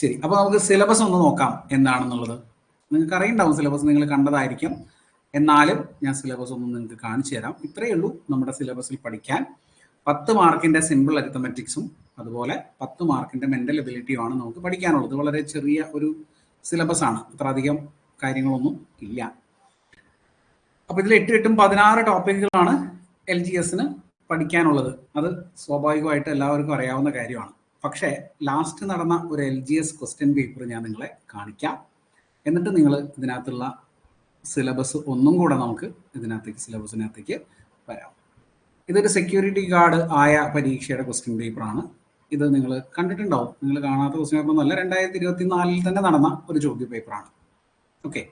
ശരി, അപ്പോൾ നമുക്ക് സിലബസ് ഒന്ന് നോക്കാം എന്താണെന്നുള്ളത്. നിങ്ങൾക്ക് അറിയണ്ടാവും സിലബസ്, നിങ്ങൾ കണ്ടതായിരിക്കും. എന്നാലും ഞാൻ സിലബസ് ഒന്ന് നിങ്ങൾക്ക് കാണിച്ചു തരാം. ഇത്രയേ ഉള്ളൂ നമ്മുടെ സിലബസിൽ പഠിക്കാൻ. 10 മാർക്കിന്റെ സിമ്പിൾ അരിത്തമെറ്റിക്സും അതുപോലെ 10 മാർക്കിന്റെ മെന്റൽ എബിലിറ്റിയുമാണ് നമുക്ക് പഠിക്കാനുള്ളത്. വളരെ ചെറിയ ഒരു സിലബസ് ആണ്, അത്ര അധികം കാര്യങ്ങളൊന്നും ഇല്ല. അപ്പോൾ ഇതിൽ 8 16 ടോപ്പിക്കുകളാണ് LGS പഠിക്കാനുള്ളത്. അത് സ്വാഭാവികമായിട്ട് എല്ലാവർക്കും അറിയാവുന്ന കാര്യമാണ്. പക്ഷേ ലാസ്റ്റ് നടന്ന ഒരു LGS ക്വസ്റ്റ്യൻ പേപ്പർ ഞാൻ നിങ്ങളെ കാണിക്കാം. എന്നിട്ട് നിങ്ങൾ ഇതിനകത്തുള്ള സിലബസ് ഒന്നും കൂടെ നമുക്ക് സിലബസിനകത്തേക്ക് വരാം. ഇതൊരു സെക്യൂരിറ്റി ഗാർഡ് ആയ പരീക്ഷയുടെ ക്വസ്റ്റ്യൻ പേപ്പറാണ്. ഇത് നിങ്ങൾ കണ്ടിട്ടുണ്ടാവും. നിങ്ങൾ കാണാത്ത ക്വസ്റ്റ്യൻ പേപ്പർ ഒന്നുമല്ല, 2024 തന്നെ നടന്ന ഒരു ചോദ്യ പേപ്പറാണ്. ഓക്കെ,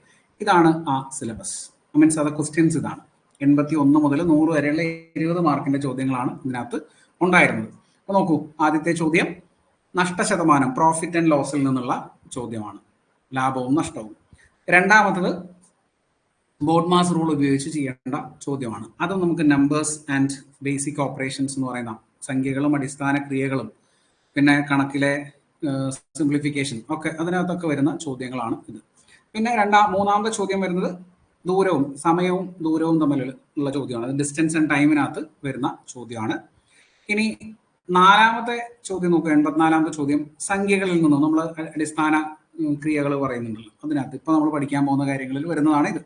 ഇതാണ് ആ സിലബസ്. മീൻസ് അത് ക്വസ്റ്റ്യൻസ് ഇതാണ്. 81 മുതൽ 100 വരെയുള്ള 20 മാർക്കിന്റെ ചോദ്യങ്ങളാണ് ഇതിനകത്ത് ഉണ്ടായിരുന്നത്. അപ്പോൾ നോക്കൂ, ആദ്യത്തെ ചോദ്യം നഷ്ടശതമാനം, പ്രോഫിറ്റ് ആൻഡ് ലോസിൽ നിന്നുള്ള ചോദ്യമാണ്, ലാഭവും നഷ്ടവും. രണ്ടാമത്തത് ബോർഡ് മാസ് റൂൾ ഉപയോഗിച്ച് ചെയ്യേണ്ട ചോദ്യമാണ്. അത് നമുക്ക് നമ്പേഴ്സ് ആൻഡ് ബേസിക് ഓപ്പറേഷൻസ് എന്ന് പറയുന്ന സംഖ്യകളും അടിസ്ഥാന ക്രിയകളും പിന്നെ കണക്കിലെ സിംപ്ലിഫിക്കേഷൻ ഒക്കെ അതിനകത്തൊക്കെ വരുന്ന ചോദ്യങ്ങളാണ് ഇത്. പിന്നെ മൂന്നാമത്തെ ചോദ്യം വരുന്നത് ദൂരവും സമയവും ദൂരവും തമ്മിലുള്ള ചോദ്യമാണ്. അത് ഡിസ്റ്റൻസ് ആൻഡ് ടൈമിനകത്ത് വരുന്ന ചോദ്യമാണ്. ഇനി നാലാമത്തെ ചോദ്യം നോക്കുക, 84ാമത്തെ ചോദ്യം സംഖ്യകളിൽ നിന്നും നമ്മൾ അടിസ്ഥാന ക്രിയകൾ പറയുന്നുണ്ടല്ലോ, അതിനകത്ത് ഇപ്പൊ നമ്മൾ പഠിക്കാൻ പോകുന്ന കാര്യങ്ങളിൽ വരുന്നതാണ് ഇത്.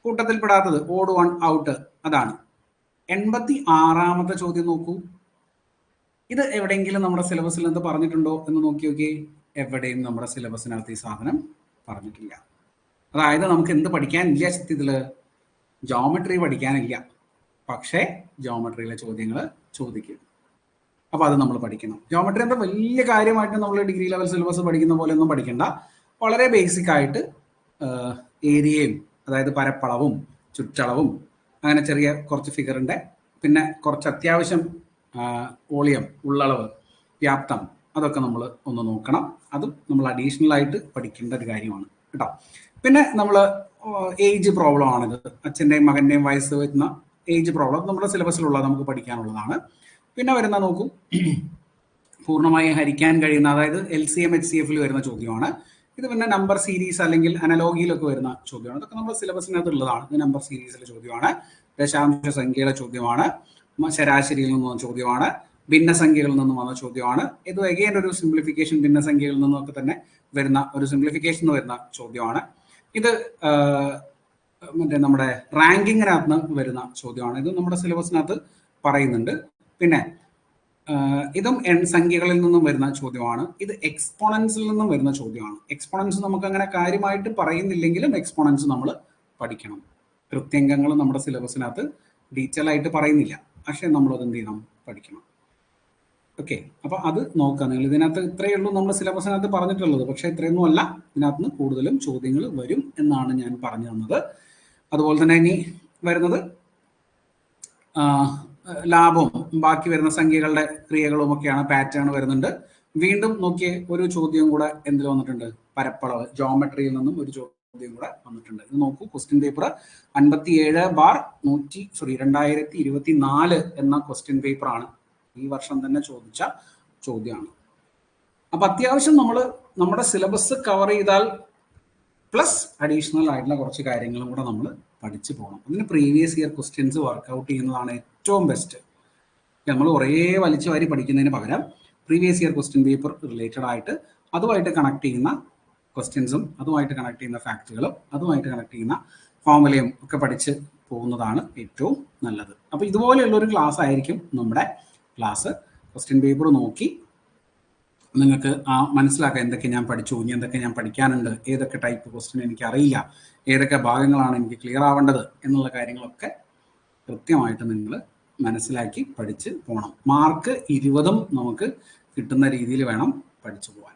കൂട്ടത്തിൽപ്പെടാത്തത് ഓഡ് വൺ ഔട്ട്, അതാണ്. 86ാമത്തെ ചോദ്യം നോക്കൂ. ഇത് എവിടെയെങ്കിലും നമ്മുടെ സിലബസിൽ നിന്ന് പറഞ്ഞിട്ടുണ്ടോ എന്ന് നോക്കി. എവിടെയും നമ്മുടെ സിലബസിനകത്ത് ഈ സാധനം പറഞ്ഞിട്ടില്ല. അതായത് നമുക്ക് എന്ത് പഠിക്കാനില്ല സത്യത്തില്? ജോമെട്രി പഠിക്കാനില്ല. പക്ഷേ ജോമെട്രിയിലെ ചോദ്യങ്ങൾ ചോദിക്കും. അപ്പോൾ അത് നമ്മൾ പഠിക്കണം. ജോമെട്രി എന്താ വലിയ കാര്യമായിട്ട് നമ്മൾ ഡിഗ്രി ലെവൽ സിലബസ് പഠിക്കുന്ന പോലെ ഒന്നും പഠിക്കണ്ട. വളരെ ബേസിക് ആയിട്ട് ഏരിയയും, അതായത് പരപ്പളവും ചുറ്റളവും അങ്ങനെ ചെറിയ കുറച്ച് ഫിഗറിൻ്റെ, പിന്നെ കുറച്ച് അത്യാവശ്യം വോളിയം, ഉള്ളളവ്, വ്യാപ്തം, അതൊക്കെ നമ്മൾ ഒന്ന് നോക്കണം. അതും നമ്മൾ അഡീഷണൽ ആയിട്ട് പഠിക്കേണ്ട ഒരു കാര്യമാണ് കേട്ടോ. പിന്നെ നമ്മൾ ഏജ് പ്രോബ്ലം ആണിത്. അച്ഛൻ്റെയും മകൻ്റെയും വയസ്സ് വരുന്ന ഏജ് പ്രോബ്ലം നമ്മുടെ സിലബസിലുള്ള നമുക്ക് പഠിക്കാനുള്ളതാണ്. പിന്നെ വരുന്ന നോക്കൂ, പൂർണ്ണമായി ഹരിക്കാൻ കഴിയുന്ന, അതായത് LCM HCF വരുന്ന ചോദ്യമാണ് ഇത്. പിന്നെ നമ്പർ സീരീസ് അല്ലെങ്കിൽ അനലോഗിയിലൊക്കെ വരുന്ന ചോദ്യമാണ്. ഇതൊക്കെ നമ്മുടെ സിലബസിനകത്ത് ഉള്ളതാണ്. ഇത് നമ്പർ സീരീസിലെ ചോദ്യമാണ്, ദശാംശ സംഖ്യയുടെ ചോദ്യമാണ്, ശരാശരിയിൽ നിന്ന് വന്ന ചോദ്യമാണ്, ഭിന്നസംഖ്യകളിൽ നിന്നും വന്ന ചോദ്യമാണ്. ഇത് അഗൈൻ ഒരു സിംപ്ലിഫിക്കേഷൻ, ഭിന്നസംഖ്യകളിൽ നിന്നൊക്കെ തന്നെ വരുന്ന ഒരു സിംപ്ലിഫിക്കേഷൻ വരുന്ന ചോദ്യമാണ്. ഇത് മറ്റേ നമ്മുടെ റാങ്കിങ്ങിനകത്ത് വരുന്ന ചോദ്യമാണ്. ഇത് നമ്മുടെ സിലബസിനകത്ത് പറയുന്നുണ്ട്. പിന്നെ ഇതും സംഖ്യകളിൽ നിന്നും വരുന്ന ചോദ്യമാണ്. ഇത് എക്സ്പോണൻസിൽ നിന്നും വരുന്ന ചോദ്യമാണ്. എക്സ്പോണൻസ് നമുക്ക് അങ്ങനെ കാര്യമായിട്ട് പറയുന്നില്ലെങ്കിലും എക്സ്പോണൻസ് നമ്മൾ പഠിക്കണം. കൃത്യംഗങ്ങൾ നമ്മുടെ സിലബസിനകത്ത് ഡീറ്റെയിൽ ആയിട്ട് പറയുന്നില്ല, പക്ഷെ നമ്മളത് എന്ത് ചെയ്യണം? പഠിക്കണം. ഓക്കെ, അപ്പൊ അത് നോക്കാം നിങ്ങൾ. ഇതിനകത്ത് ഇത്രയേ ഉള്ളൂ നമ്മുടെ സിലബസിനകത്ത് പറഞ്ഞിട്ടുള്ളത്. പക്ഷെ ഇത്രയൊന്നും അല്ല, ഇതിനകത്ത് നിന്ന് കൂടുതലും ചോദ്യങ്ങൾ വരും എന്നാണ് ഞാൻ പറഞ്ഞു തന്നത്. അതുപോലെ തന്നെ ഇനി വരുന്നത് ലാഭവും ബാക്കി വരുന്ന സംഖ്യകളുടെ ക്രിയകളും ഒക്കെയാണ്. പാറ്റേൺ വരുന്നുണ്ട്. വീണ്ടും നോക്കിയേ, ഒരു ചോദ്യം കൂടെ എന്തിൽ വന്നിട്ടുണ്ട്? പരപ്പളവ്, ജോമെട്രിയിൽ നിന്നും ഒരു ചോദ്യം കൂടെ വന്നിട്ടുണ്ട്. ഇത് നോക്കൂ, ക്വസ്റ്റ്യൻ പേപ്പർ 57/2024 എന്ന ക്വസ്റ്റ്യൻ പേപ്പറാണ്. ഈ വർഷം തന്നെ ചോദിച്ച ചോദ്യമാണ്. അപ്പൊ അത്യാവശ്യം നമ്മൾ നമ്മുടെ സിലബസ് കവർ ചെയ്താൽ പ്ലസ് അഡീഷണൽ ആയിട്ടുള്ള കുറച്ച് കാര്യങ്ങളും കൂടെ നമ്മൾ പഠിച്ചു പോകണം. അതിന് പ്രീവിയസ് ഇയർ ക്വസ്റ്റ്യൻസ് വർക്ക്ഔട്ട് ചെയ്യുന്നതാണ് ഏറ്റവും ബെസ്റ്റ്. നമ്മൾ കുറേ വലിച്ചു വാരി പഠിക്കുന്നതിന് പകരം previous year question paper related ആയിട്ട് അതുമായിട്ട് കണക്ട് ചെയ്യുന്ന ക്വസ്റ്റ്യൻസും അതുമായിട്ട് കണക്ട് ചെയ്യുന്ന ഫാക്റ്റുകളും അതുമായിട്ട് കണക്ട് ചെയ്യുന്ന ഫോർമുലയും ഒക്കെ പഠിച്ച് പോകുന്നതാണ് ഏറ്റവും നല്ലത്. അപ്പോൾ ഇതുപോലെയുള്ള ഒരു ക്ലാസ് ആയിരിക്കും നമ്മുടെ ക്ലാസ്. ക്വസ്റ്റ്യൻ പേപ്പർ നോക്കി നിങ്ങൾക്ക് മനസ്സിലാക്കാം എന്തൊക്കെ ഞാൻ പഠിച്ചു, ഇനി എന്തൊക്കെ ഞാൻ പഠിക്കാനുണ്ട്, ഏതൊക്കെ ടൈപ്പ് ക്വസ്റ്റ്യൻ എനിക്ക് അറിയില്ല, ഏതൊക്കെ ഭാഗങ്ങളാണ് എനിക്ക് ക്ലിയർ ആവേണ്ടത് എന്നുള്ള കാര്യങ്ങളൊക്കെ കൃത്യമായിട്ട് നിങ്ങൾ മനസ്സിലാക്കി പഠിച്ച് പോകണം. മാർക്ക് 20 നമുക്ക് കിട്ടുന്ന രീതിയിൽ വേണം പഠിച്ചു പോകാൻ.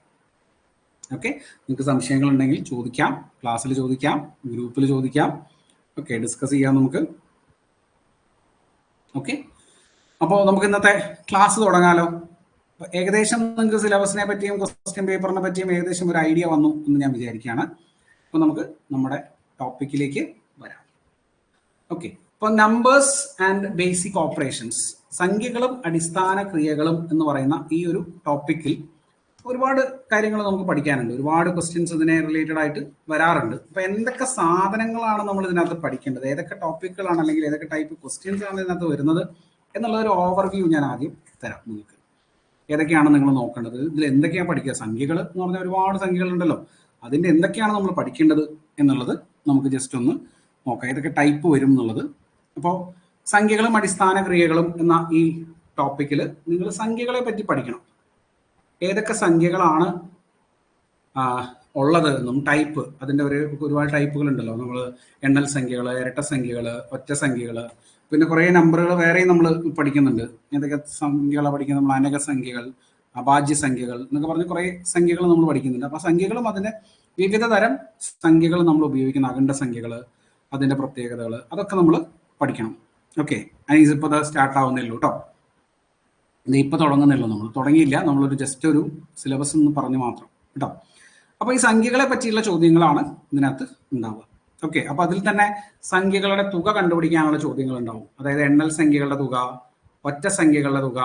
ഓക്കെ, നിങ്ങൾക്ക് സംശയങ്ങളുണ്ടെങ്കിൽ ചോദിക്കാം, ക്ലാസ്സിൽ ചോദിക്കാം, ഗ്രൂപ്പിൽ ചോദിക്കാം, ഓക്കെ, ഡിസ്കസ് ചെയ്യാം നമുക്ക്. ഓക്കെ, അപ്പോൾ നമുക്ക് ഇന്നത്തെ ക്ലാസ് തുടങ്ങാലോ. ഏകദേശം നിങ്ങൾക്ക് സിലബസിനെ പറ്റിയും ക്വസ്റ്റ്യൻ പേപ്പറിനെ പറ്റിയും ഏകദേശം ഒരു ഐഡിയ വന്നു എന്ന് ഞാൻ വിചാരിക്കുകയാണ്. അപ്പോൾ നമുക്ക് നമ്മുടെ ടോപ്പിക്കിലേക്ക് വരാം. ഓക്കെ, ഇപ്പോൾ നമ്പേഴ്സ് ആൻഡ് ബേസിക് ഓപ്പറേഷൻസ്, സംഖ്യകളും അടിസ്ഥാന ക്രിയകളും എന്ന് പറയുന്ന ഈ ഒരു ടോപ്പിക്കിൽ ഒരുപാട് കാര്യങ്ങൾ നമുക്ക് പഠിക്കാനുണ്ട്. ഒരുപാട് ക്വസ്റ്റ്യൻസ് ഇതിനെ റിലേറ്റഡ് ആയിട്ട് വരാറുണ്ട്. അപ്പൊ എന്തൊക്കെ സാധനങ്ങളാണ് നമ്മൾ ഇതിനകത്ത് പഠിക്കേണ്ടത്, ഏതൊക്കെ ടോപ്പിക്കുകളാണ് അല്ലെങ്കിൽ ഏതൊക്കെ ടൈപ്പ് ക്വസ്റ്റ്യൻസ് ആണ് ഇതിനകത്ത് വരുന്നത് എന്നുള്ള ഒരു ഓവർവ്യൂ ഞാൻ ആദ്യം തരാം നിങ്ങൾക്ക്. ഏതൊക്കെയാണ് നിങ്ങൾ നോക്കേണ്ടത്, ഇതിൽ എന്തൊക്കെയാണ് പഠിക്കുക, സംഖ്യകൾ എന്ന് പറഞ്ഞാൽ ഒരുപാട് സംഖ്യകളുണ്ടല്ലോ, അതിൻ്റെ എന്തൊക്കെയാണ് നമ്മൾ പഠിക്കേണ്ടത് എന്നുള്ളത് നമുക്ക് ജസ്റ്റ് ഒന്ന് നോക്കാം, ഏതൊക്കെ ടൈപ്പ് വരും എന്നുള്ളത്. അപ്പോൾ സംഖ്യകളും അടിസ്ഥാന ക്രിയകളും എന്ന ഈ ടോപ്പിക്കിൽ നിങ്ങൾ സംഖ്യകളെ പറ്റി പഠിക്കണം. ഏതൊക്കെ സംഖ്യകളാണ് ഉള്ളത് എന്നും ടൈപ്പ്, അതിൻ്റെ ഒരുപാട് ടൈപ്പുകൾ ഉണ്ടല്ലോ. നമ്മൾ എണ്ണൽ സംഖ്യകൾ, ഇരട്ട സംഖ്യകൾ, ഒറ്റ സംഖ്യകൾ, പിന്നെ കുറേ നമ്പറുകൾ വേറെയും നമ്മൾ പഠിക്കുന്നുണ്ട്. ഏതൊക്കെ സംഖ്യകളാണ് പഠിക്കുന്നത്, നമ്മൾ അനക സംഖ്യകൾ, അഭാജ്യ സംഖ്യകൾ എന്നൊക്കെ പറഞ്ഞ് കുറേ സംഖ്യകൾ നമ്മൾ പഠിക്കുന്നുണ്ട്. അപ്പോൾ സംഖ്യകളും അതിൻ്റെ വിവിധ തരം സംഖ്യകൾ നമ്മൾ ഉപയോഗിക്കുന്ന അഖണ്ഡ സംഖ്യകൾ, അതിൻ്റെ പ്രത്യേകതകൾ, അതൊക്കെ നമ്മൾ പഠിക്കണം. ഓക്കെ, അതിപ്പോൾ അത് സ്റ്റാർട്ട് ആവുന്നില്ലൂ കേട്ടോ, ഇത് ഇപ്പോൾ തുടങ്ങുന്നില്ല, നമ്മൾ തുടങ്ങിയില്ല, നമ്മളൊരു ജസ്റ്റ് ഒരു സിലബസ് എന്ന് പറഞ്ഞു മാത്രം കേട്ടോ. അപ്പോൾ ഈ സംഖ്യകളെ പറ്റിയുള്ള ചോദ്യങ്ങളാണ് ഇതിനകത്ത് ഉണ്ടാവുക. ഓക്കെ, അപ്പോൾ അതിൽ തന്നെ സംഖ്യകളുടെ തുക കണ്ടുപിടിക്കാനുള്ള ചോദ്യങ്ങൾ ഉണ്ടാവും. അതായത് എണ്ണൽ സംഖ്യകളുടെ തുക, ഒറ്റ സംഖ്യകളുടെ തുക,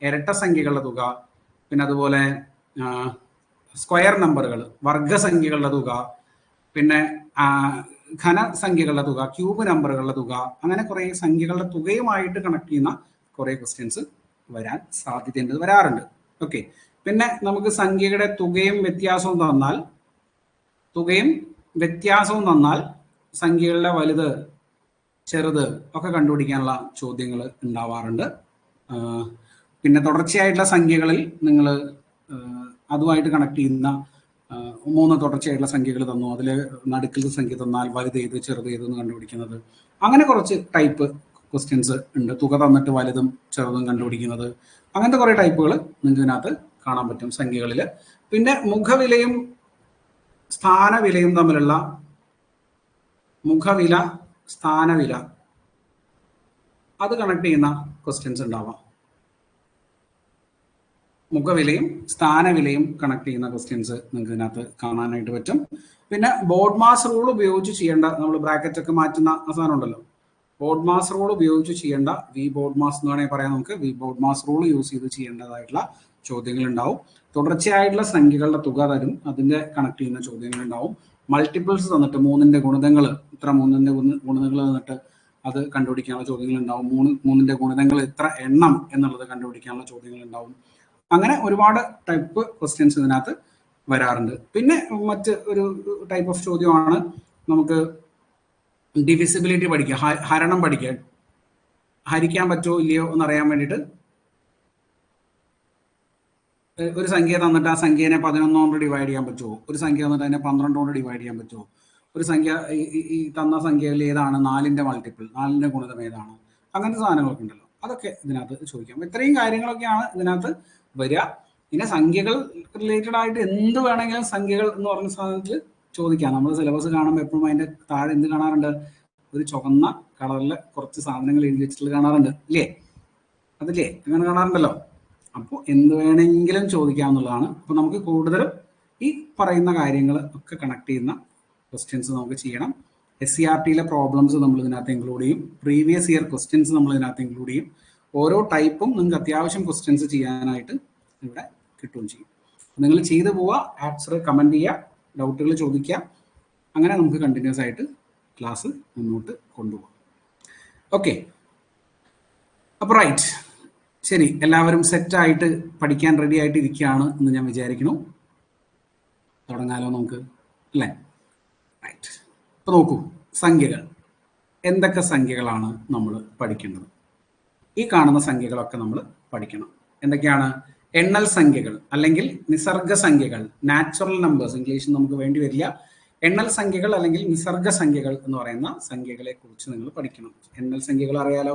ഇരട്ട സംഖ്യകളുടെ തുക, പിന്നെ അതുപോലെ സ്ക്വയർ നമ്പറുകൾ, വർഗസംഖ്യകളുടെ തുക, പിന്നെ ഘനസംഖ്യകളുടെ തുക, ക്യൂബ് നമ്പറുകളുടെ തുക, അങ്ങനെ കുറേ സംഖ്യകളുടെ തുകയുമായിട്ട് കണക്ട് ചെയ്യുന്ന കുറേ ക്വസ്റ്റ്യൻസ് വരാൻ സാധ്യതയുണ്ട്, വരാറുണ്ട്. ഓക്കെ, പിന്നെ നമുക്ക് സംഖ്യയുടെ തുകയും വ്യത്യാസവും തന്നാൽ സംഖ്യകളുടെ വലുത് ചെറുത് ഒക്കെ കണ്ടുപിടിക്കാനുള്ള ചോദ്യങ്ങൾ ഉണ്ടാവാറുണ്ട്. പിന്നെ തുടർച്ചയായിട്ടുള്ള സംഖ്യകളിൽ നിങ്ങൾ അതുമായിട്ട് കണക്ട് ചെയ്യുന്ന 3 തുടർച്ചയായിട്ടുള്ള സംഖ്യകൾ തന്നു, അതിൽ നടുക്കിലത്തെ സംഖ്യ തന്നാൽ വലുത് ഏത് ചെറുത് ഏതെന്ന് കണ്ടുപിടിക്കുന്നത്, അങ്ങനെ കുറച്ച് ടൈപ്പ് ക്വസ്റ്റ്യൻസ് ഉണ്ട്. തുക തന്നിട്ട് വലുതും ചെറുതും കണ്ടുപിടിക്കുന്നത്, അങ്ങനത്തെ കുറേ ടൈപ്പുകൾ നിങ്ങൾക്ക് ഇതിനകത്ത് കാണാൻ പറ്റും സംഖ്യകളിൽ. പിന്നെ മുഖവിലയും സ്ഥാനവിലയും തമ്മിലുള്ള മുഖവില, സ്ഥാനവില, അത് കണക്ട് ചെയ്യുന്ന ക്വസ്റ്റ്യൻസ് ഉണ്ടാവാം. മുഖവിലയും സ്ഥാനവിലയും കണക്ട് ചെയ്യുന്ന ക്വസ്റ്റ്യൻസ് നിങ്ങൾക്ക് ഇതിനകത്ത് കാണാനായിട്ട് പറ്റും. പിന്നെ ബോർഡ് മാസ് റൂൾ ഉപയോഗിച്ച് ചെയ്യേണ്ട, നമ്മൾ ബ്രാക്കറ്റ് ഒക്കെ മാറ്റുന്ന സാധനം ഉണ്ടല്ലോ, ബോർഡ് മാസ് റൂൾ ഉപയോഗിച്ച് ചെയ്യേണ്ട, വി ബോർഡ് മാസ് എന്ന് വേണമെങ്കിൽ പറയാം നമുക്ക്, VBODMAS rule use ചെയ്ത് ചെയ്യേണ്ടതായിട്ടുള്ള ചോദ്യങ്ങൾ ഉണ്ടാവും. തുടർച്ചയായിട്ടുള്ള സംഖ്യകളുടെ തുക തരും, അതിൻ്റെ കണക്ട് ചെയ്യുന്ന ചോദ്യങ്ങൾ ഉണ്ടാവും. മൾട്ടിപ്പിൾസ് തന്നിട്ട് 3ന്റെ ഗുണിതങ്ങൾ, ഇത്ര 3ന്റെ ഗുണിതങ്ങൾ തന്നിട്ട് അത് കണ്ടുപിടിക്കാനുള്ള ചോദ്യങ്ങൾ ഉണ്ടാവും. 3ന്റെ ഗുണിതങ്ങൾ ഇത്ര എണ്ണം എന്നുള്ളത് കണ്ടുപിടിക്കാനുള്ള ചോദ്യങ്ങൾ ഉണ്ടാവും. അങ്ങനെ ഒരുപാട് ടൈപ്പ് ക്വസ്റ്റ്യൻസ് ഇതിനകത്ത് വരാറുണ്ട്. പിന്നെ മറ്റ് ഒരു ടൈപ്പ് ഓഫ് ചോദ്യമാണ് നമുക്ക് ഡിവിസിബിലിറ്റി പഠിക്കുക, ഹരണം പഠിക്കുക, ഹരിക്കാൻ പറ്റുമോ ഇല്ലയോ എന്നറിയാൻ വേണ്ടിയിട്ട് ഒരു സംഖ്യ തന്നിട്ട് ആ സംഖ്യനെ 11 കൊണ്ട് ഡിവൈഡ് ചെയ്യാൻ പറ്റുമോ, ഒരു സംഖ്യ തന്നിട്ട് അതിനെ 12 കൊണ്ട് ഡിവൈഡ് ചെയ്യാൻ പറ്റുമോ, ഒരു സംഖ്യ ഈ തന്ന സംഖ്യയിൽ ഏതാണ് 4ന്റെ മൾട്ടിപ്പിൾ, 4ന്റെ ഗുണിതം ഏതാണ്, അങ്ങനത്തെ സാധനങ്ങളൊക്കെ ഉണ്ടല്ലോ, അതൊക്കെ ഇതിനകത്ത് ചോദിക്കാം. ഇത്രയും കാര്യങ്ങളൊക്കെയാണ് ഇതിനകത്ത് വരിക. പിന്നെ സംഖ്യകൾ റിലേറ്റഡ് ആയിട്ട് എന്ത് വേണമെങ്കിലും സംഖ്യകൾ എന്ന് പറഞ്ഞ സാധനത്തിൽ ചോദിക്കാം. നമ്മൾ സിലബസ് കാണുമ്പോൾ എപ്പോഴും അതിന്റെ താഴെ എന്ത് കാണാറുണ്ട്, ഒരു ചുവന്ന കളറിൽ കുറച്ച് സാധനങ്ങൾ എഴുതി വെച്ചിട്ട് കാണാറുണ്ട് ഇല്ലേ, അതില്ലേ, അങ്ങനെ കാണാറുണ്ടല്ലോ. അപ്പോൾ എന്ത് വേണമെങ്കിലും ചോദിക്കാവുന്നതാണ്. അപ്പോൾ നമുക്ക് കൂടുതലും ഈ പറയുന്ന കാര്യങ്ങൾ ഒക്കെ കണക്ട് ചെയ്യുന്ന ക്വസ്റ്റ്യൻസ് നമുക്ക് ചെയ്യണം. SCRTയിലെ പ്രോബ്ലംസ് നമ്മൾ ഇതിനകത്ത് ഇൻക്ലൂഡ് ചെയ്യും, പ്രീവിയസ് ഇയർ ക്വസ്റ്റ്യൻസ് നമ്മൾ ഇതിനകത്ത് ഇൻക്ലൂഡ് ചെയ്യും. ഓരോ ടൈപ്പും നിങ്ങൾക്ക് അത്യാവശ്യം ക്വസ്റ്റ്യൻസ് ചെയ്യാനായിട്ട് ഇവിടെ കിട്ടുകയും ചെയ്യും. നിങ്ങൾ ചെയ്തു പോവുക, ആൻസർ കമൻറ്റ് ചെയ്യുക, ഡൗട്ടുകൾ ചോദിക്കുക, അങ്ങനെ നമുക്ക് കണ്ടിന്യൂസ് ആയിട്ട് ക്ലാസ് മുന്നോട്ട് കൊണ്ടുപോകാം. ഓക്കെ, അപ്പോൾ റൈറ്റ്, ശരി, എല്ലാവരും സെറ്റായിട്ട് പഠിക്കാൻ റെഡി ആയിട്ട് ഇരിക്കുകയാണ് എന്ന് ഞാൻ വിചാരിക്കുന്നു. തുടങ്ങാലോ നമുക്ക്, അല്ലേ? റൈറ്റ്, അപ്പോൾ നോക്കൂ, സംഖ്യകൾ, എന്തൊക്കെ സംഖ്യകളാണ് നമ്മൾ പഠിക്കേണ്ടത്? ഈ കാണുന്ന സംഖ്യകളൊക്കെ നമ്മൾ പഠിക്കണം. എന്തൊക്കെയാണ്? എണ്ണൽ സംഖ്യകൾ അല്ലെങ്കിൽ നിസർഗ സംഖ്യകൾ, നാച്ചുറൽ നമ്പേഴ്സ്, ഇംഗ്ലീഷിൽ നമുക്ക് വേണ്ടി വരില്ല. എണ്ണൽ സംഖ്യകൾ അല്ലെങ്കിൽ നിസർഗ സംഖ്യകൾ എന്ന് പറയുന്ന സംഖ്യകളെ കുറിച്ച് നിങ്ങൾ പഠിക്കണം. എണ്ണൽ സംഖ്യകൾ അറിയാലോ,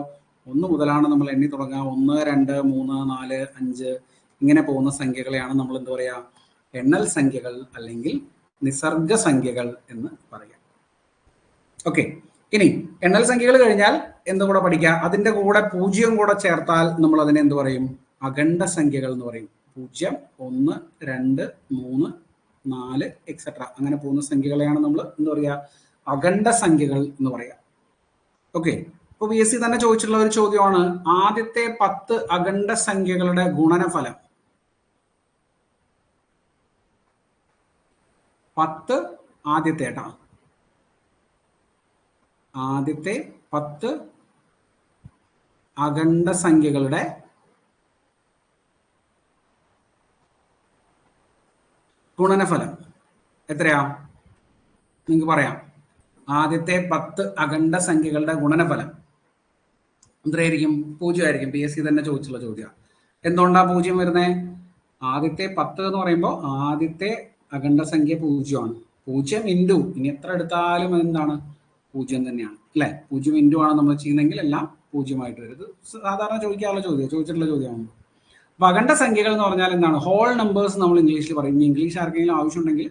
1 മുതലാണ് നമ്മൾ എണ്ണി തുടങ്ങുക. 1, 2, 3, 4, 5 ഇങ്ങനെ പോകുന്ന സംഖ്യകളെയാണ് നമ്മൾ എന്താ പറയുക, എണ്ണൽ സംഖ്യകൾ അല്ലെങ്കിൽ നിസർഗ സംഖ്യകൾ എന്ന് പറയാം. ഓക്കെ, ഇനി എണ്ണൽ സംഖ്യകൾ കഴിഞ്ഞാൽ എന്തും കൂടെ പഠിക്കുക, അതിന്റെ കൂടെ 0 കൂടെ ചേർത്താൽ നമ്മൾ അതിനെ എന്ത് പറയും? അഖണ്ഡ സംഖ്യകൾ എന്ന് പറയും. 0, 1, 2, 3, 4 എക്സെട്ര അങ്ങനെ പോകുന്ന സംഖ്യകളെയാണ് നമ്മൾ എന്താ പറയുക, അഖണ്ഡ സംഖ്യകൾ എന്ന് പറയാം. ഓക്കെ, ഇപ്പൊ VSC തന്നെ ചോദിച്ചിട്ടുള്ള ഒരു ചോദ്യമാണ്, ആദ്യത്തെ 10 അഖണ്ഡ സംഖ്യകളുടെ ഗുണനഫലം. 10 ആദ്യത്തെ കേട്ടോ, ആദ്യത്തെ 10 അഖണ്ഡ സംഖ്യകളുടെ ഗുണനഫലം എത്രയാ? നിങ്ങൾക്ക് പറയാം. ആദ്യത്തെ 10 അഖണ്ഡ സംഖ്യകളുടെ ഗുണനഫലം എത്രയായിരിക്കും? 0 ആയിരിക്കും. PSC തന്നെ ചോദിച്ചുള്ള ചോദ്യമാണ്. എന്തുകൊണ്ടാ 0 വരുന്നത്? ആദ്യത്തെ 10 എന്ന് പറയുമ്പോൾ ആദ്യത്തെ അഖണ്ഡ സംഖ്യ 0 ആണ്. 0 ഇൻറ്റു ഇനി എത്ര എടുത്താലും എന്താണ്? 0 തന്നെയാണ് അല്ലെ? 0 ഇൻറ്റു ആണ് നമ്മൾ ചെയ്യുന്നതെങ്കിൽ എല്ലാം 0 ആയിട്ട് വരും. ഇത് സാധാരണ ചോദിച്ചിട്ടുള്ള ചോദ്യമാണ്. അപ്പൊ അഖണ്ഡ സംഖ്യകൾ എന്ന് പറഞ്ഞാൽ എന്താണ്? ഹോൾ നമ്പേഴ്സ് നമ്മൾ ഇംഗ്ലീഷിൽ പറയും. ഇംഗ്ലീഷ് ആർക്കെങ്കിലും ആവശ്യമുണ്ടെങ്കിൽ